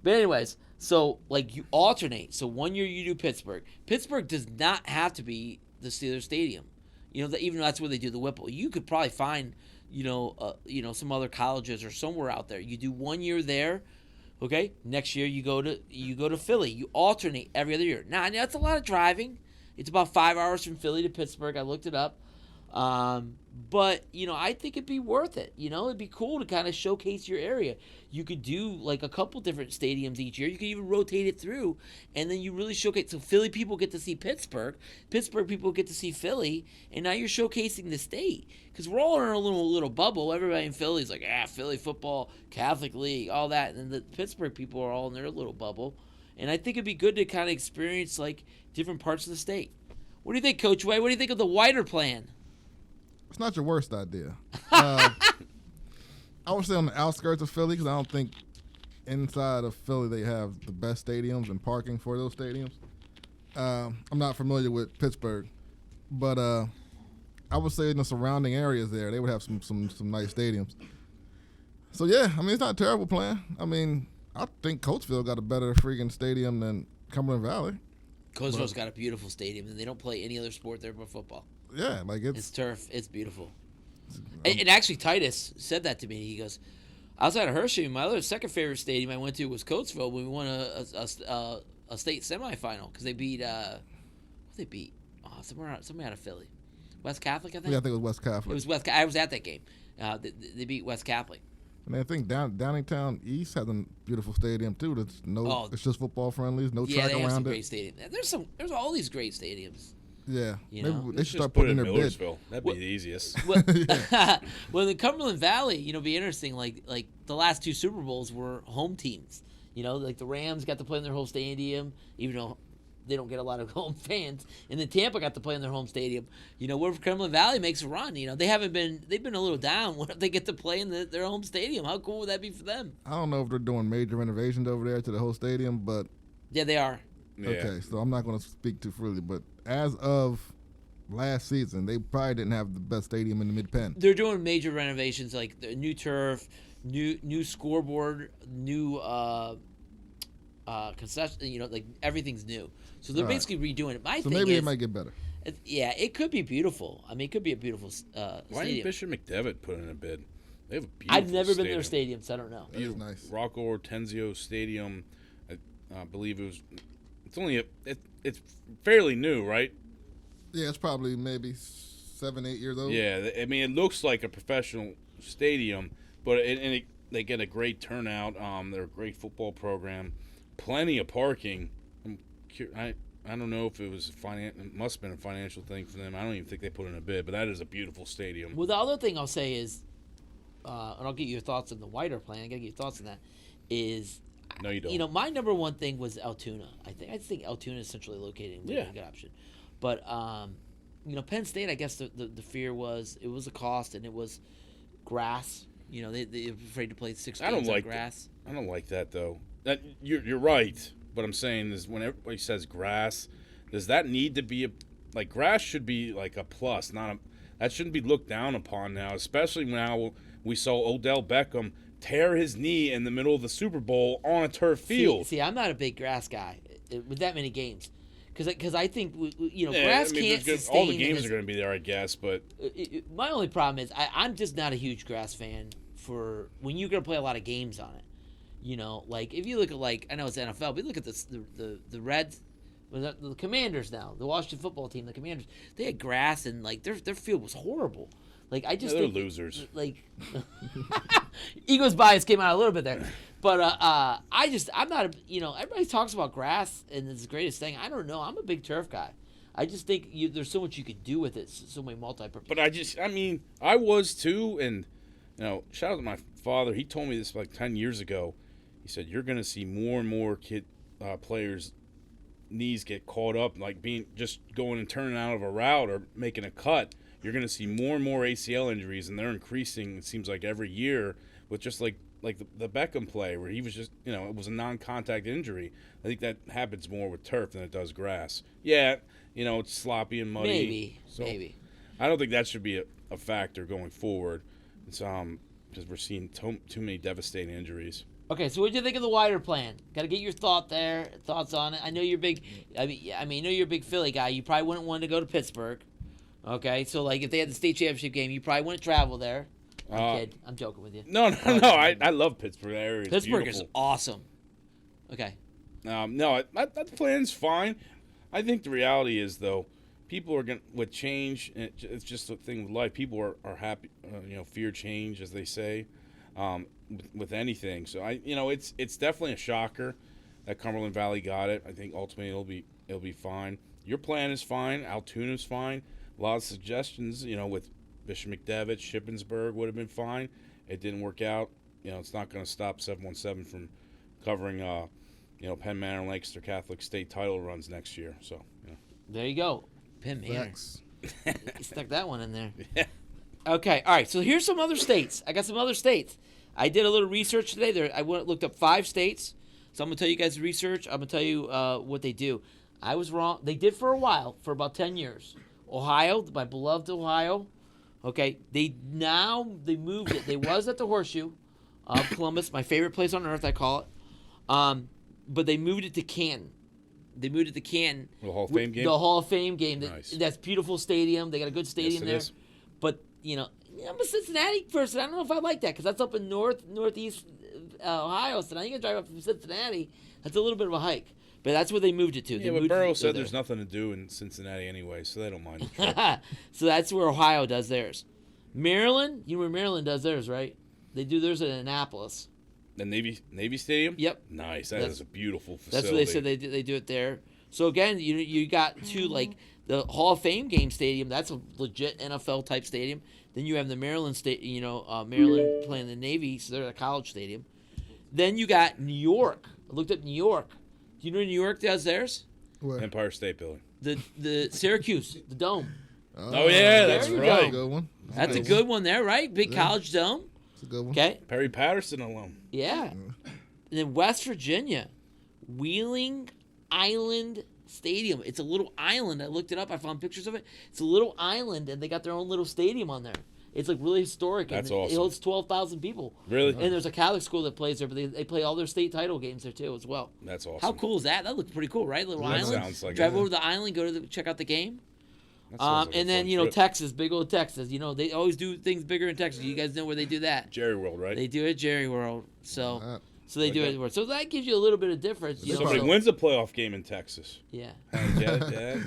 But anyways, so like you alternate. So 1 year you do Pittsburgh. Pittsburgh does not have to be the Steelers Stadium. Even though that's where they do the Whipple. You could probably find some other colleges or somewhere out there. You do 1 year there. Okay, next year you go to Philly. You alternate every other year. Now that's a lot of driving. It's about 5 hours from Philly to Pittsburgh. I looked it up. But, I think it'd be worth it. It'd be cool to kind of showcase your area. You could do like a couple different stadiums each year. You could even rotate it through, and then you really showcase. So Philly people get to see Pittsburgh. Pittsburgh people get to see Philly, and now you're showcasing the state. Because we're all in a little bubble. Everybody in Philly is like, Philly football, Catholic League, all that. And the Pittsburgh people are all in their little bubble. And I think it'd be good to kind of experience like different parts of the state. What do you think, Coach Way? What do you think of the wider plan? It's not your worst idea. I would say on the outskirts of Philly because I don't think inside of Philly they have the best stadiums and parking for those stadiums. I'm not familiar with Pittsburgh, but I would say in the surrounding areas there they would have some nice stadiums. So yeah, it's not a terrible plan. I think Coatesville got a better freaking stadium than Cumberland Valley. Coatesville's got a beautiful stadium, and they don't play any other sport there but football. Yeah, like it's turf. It's beautiful. And actually, Titus said that to me. He goes, outside of Hershey, my other second favorite stadium I went to was Coatesville when we won a state semifinal because they beat somebody out of Philly, West Catholic, I think. Yeah, I think it was West Catholic. It was West. I was at that game. They beat West Catholic. And I think Downingtown East has a beautiful stadium too. It's just football friendly. There's no track they have around some it. Great stadium. There's all these great stadiums. Yeah, maybe they should start put putting it in in their Millersville. bid. That'd be the easiest. Well, the Cumberland Valley, be interesting. Like the last 2 Super Bowls were home teams. Like the Rams got to play in their home stadium, even though they don't get a lot of home fans. And then Tampa got to play in their home stadium. Where Cumberland Valley makes a run. They've been a little down. What if they get to play in their home stadium? How cool would that be for them? I don't know if they're doing major renovations over there to the whole stadium, but yeah, they are. Yeah. Okay, so I'm not going to speak too freely, but as of last season, they probably didn't have the best stadium in the Mid-Penn. They're doing major renovations like the new turf, new scoreboard, new concession. Like everything's new. So they're basically redoing it. So maybe it might get better. Yeah, it could be beautiful. It could be a beautiful stadium. Why didn't Bishop McDevitt put in a bid? They have a beautiful I've never stadium. been to their stadium, so I don't know. That is nice. Rocco Ortenzio Stadium. I believe it's only it's fairly new, right? Yeah, it's probably maybe 7, 8 years old. Yeah, I mean, it looks like a professional stadium, but they get a great turnout. They're a great football program, plenty of parking. I don't know if it was it must have been a financial thing for them. I don't even think they put in a bid, but that is a beautiful stadium. Well, the other thing I'll say is, and I'll get your thoughts on the wider plan. I got to get your thoughts on that. Is No, you don't. You know, my number one thing was Altoona. I think Altoona is centrally located and would be a good option. But you know, Penn State, I guess the fear was it was a cost and it was grass. You know, they're afraid to play 6 games on grass. I don't like that though. You're right. What I'm saying is when everybody says grass, does that need to be grass should be like a plus, that shouldn't be looked down upon now, especially now we saw Odell Beckham tear his knee in the middle of the Super Bowl on a turf field. See, I'm not a big grass guy with that many games. Because I think, grass can't sustain. All the games are going to be there, I guess, but... my only problem is I'm just not a huge grass fan for when you're going to play a lot of games on it. You know, like, if you look at, I know it's NFL, but you look at the Reds, the Commanders now, the Washington football team, the Commanders, they had grass and, their field was horrible. Like, I just they're think, losers. Eagles bias came out a little bit there. But I'm not everybody talks about grass and it's the greatest thing. I don't know. I'm a big turf guy. I just think there's so much you could do with it, so many multi-purpose. But I was too, and, shout out to my father. He told me this 10 years ago. He said, you're going to see more and more players' knees get caught up, just going and turning out of a route or making a cut. You're going to see more and more ACL injuries, and they're increasing, it seems like, every year with just like the Beckham play where he was just, it was a non-contact injury. I think that happens more with turf than it does grass. Yeah, it's sloppy and muddy. Maybe. I don't think that should be a factor going forward. It's because we're seeing too many devastating injuries. Okay, so what do you think of the wider plan? Got to get your thoughts on it. I know you're big. I know you're a big Philly guy. You probably wouldn't want to go to Pittsburgh. Okay, so if they had the state championship game, you probably wouldn't travel there. I'm joking with you. No. I love Pittsburgh. That area is Pittsburgh beautiful. is awesome. Okay. No, that plan's fine. I think the reality is, though, people are going with change. It's just a thing with life. People are happy. Fear change, as they say, with anything. So it's definitely a shocker that Cumberland Valley got it. I think ultimately it'll be fine. Your plan is fine. Altoona's fine. A lot of suggestions, with Bishop McDevitt, Shippensburg would have been fine. It didn't work out. It's not going to stop 717 from covering, Penn Manor and Lancaster Catholic state title runs next year. So, There you go. Penn Manor. Thanks. You stuck that one in there. Yeah. Okay, all right. So here's some other states. I got some other states. I did a little research today. I looked up 5 states. So I'm going to tell you guys the research. I'm going to tell you what they do. I was wrong. They did for a while, for about 10 years. Ohio, my beloved Ohio. Okay, they moved it. They was at the Horseshoe of Columbus, my favorite place on earth, I call it. But they moved it to Canton. The Hall of Fame game? The Hall of Fame game. Nice. That's beautiful stadium. They got a good stadium there. Is. But, I'm a Cincinnati person. I don't know if I like that because that's up in northeast Ohio. So now you got to drive up from Cincinnati. That's a little bit of a hike. But that's where they moved it to. Yeah, but Burrow said there's nothing to do in Cincinnati anyway, so they don't mind the trip. So that's where Ohio does theirs. Maryland, you know where Maryland does theirs, right? They do theirs in Annapolis. The Navy Stadium? Yep. Nice. That is a beautiful facility. That's what they said they do it there. So again, you got two, the Hall of Fame game stadium. That's a legit NFL type stadium. Then you have the Maryland Maryland playing the Navy, so they're a college stadium. Then you got New York. I looked up New York. Do you know New York does theirs? What? Empire State Building. The Syracuse, the Dome. Oh yeah, that's There you right. go. Good one. That's a good one there, right? Big college dome. That's a good one. Okay. Perry Patterson alum. Yeah. And then West Virginia, Wheeling Island Stadium. It's a little island. I looked it up. I found pictures of it. It's a little island, and they got their own little stadium on there. It's really historic. That's and awesome. It holds 12,000 people. Really? And there's a Catholic school that plays there, but they play all their state title games there too as well. That's awesome. How cool is that? That looks pretty cool, right? Little That island. sounds like Drive it. over to the island, go to check out the game. That sounds like a And then fun trip. Texas, big old Texas. They always do things bigger in Texas. You guys know where they do that? Jerry World, right? They do it at Jerry World. So So they do it everywhere. So that gives you a little bit of difference. You know, Somebody wins a playoff game in Texas. Yeah. Good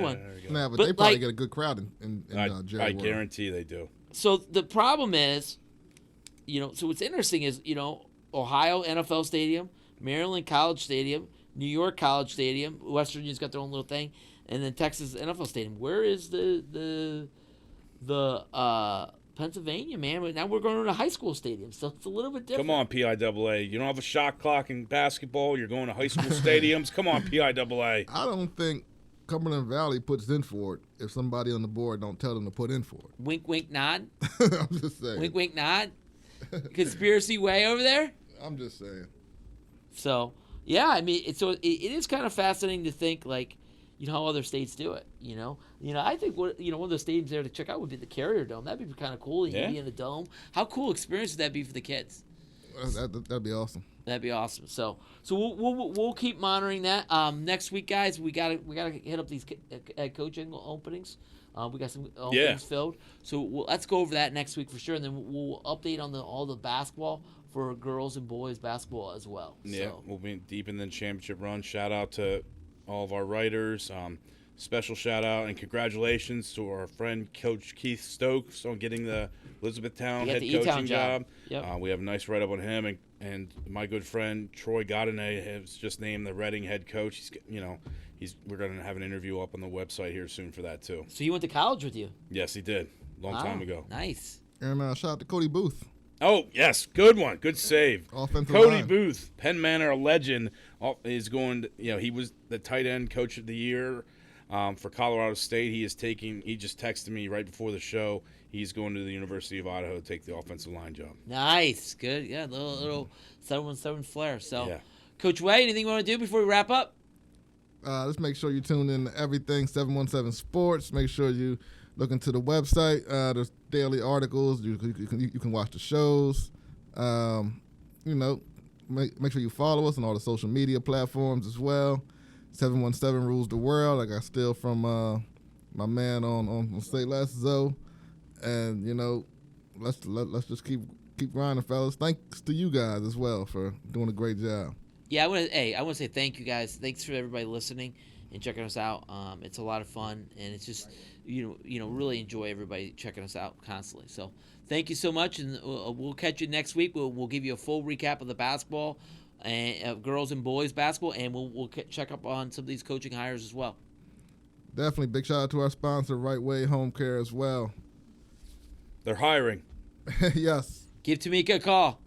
one. Nah, but But, they probably like- get a good crowd in Jerry I World. guarantee they do. So the problem is, so what's interesting is, Ohio NFL Stadium, Maryland College Stadium, New York College Stadium, West Virginia's got their own little thing, and then Texas NFL Stadium. Where is the Pennsylvania, man? Now we're going to a high school stadium, so it's a little bit different. Come on, PIAA. You don't have a shot clock in basketball. You're going to high school stadiums. Come on, PIAA. I don't think Cumberland Valley puts in for it if somebody on the board don't tell them to put in for it. Wink, wink, nod. I'm just saying. Wink, wink, nod. Conspiracy way over there. I'm just saying. So yeah, I mean, it is kind of fascinating to think like, how other states do it. I think one of the stadiums there to check out would be the Carrier Dome. That'd be kind of cool. You can be in the dome. How cool experience would that be for the kids? That'd be awesome. That'd be awesome. So we'll keep monitoring that. Next week, guys, we gotta hit up these head coaching openings. We got some openings filled. So let's go over that next week for sure, and then we'll update on all the basketball for girls and boys basketball as well. Yeah, So. we'll be deep in the championship run. Shout out to all of our writers. Special shout out and congratulations to our friend Coach Keith Stokes on getting the Elizabethtown head coaching job. Yep. We have a nice write up on him, and my good friend Troy Godinay has just named the Reading head coach. We're going to have an interview up on the website here soon for that too. So he went to college with you? Yes, he did. Long time ago. Nice. And shout out to Cody Booth. Oh, yes. Good one. Good save. Offensive Cody line. Booth, Penn Manor, a legend, is going to, he was the tight end coach of the year for Colorado State. He just texted me right before the show. He's going to the University of Idaho to take the offensive line job. Nice. Good. Yeah, little 717 flair. So, Yeah. Coach Way, anything you want to do before we wrap up? Just make sure you tune in to everything 717 Sports. Make sure you look into the website. There's daily articles. You can watch the shows. Make sure you follow us on all the social media platforms as well. 717 rules the world. I got still from my man on Say Less Zoe. And let's just keep grinding, fellas. Thanks to you guys as well for doing a great job. Yeah, I want to say thank you guys. Thanks for everybody listening and checking us out. It's a lot of fun, and it's just really enjoy everybody checking us out constantly. So thank you so much, and we'll catch you next week. We'll give you a full recap of the basketball and girls and boys basketball, and we'll check up on some of these coaching hires as well. Definitely big shout out to our sponsor, Right Way Home Care as well. They're hiring. Yes. Give Tamika a call.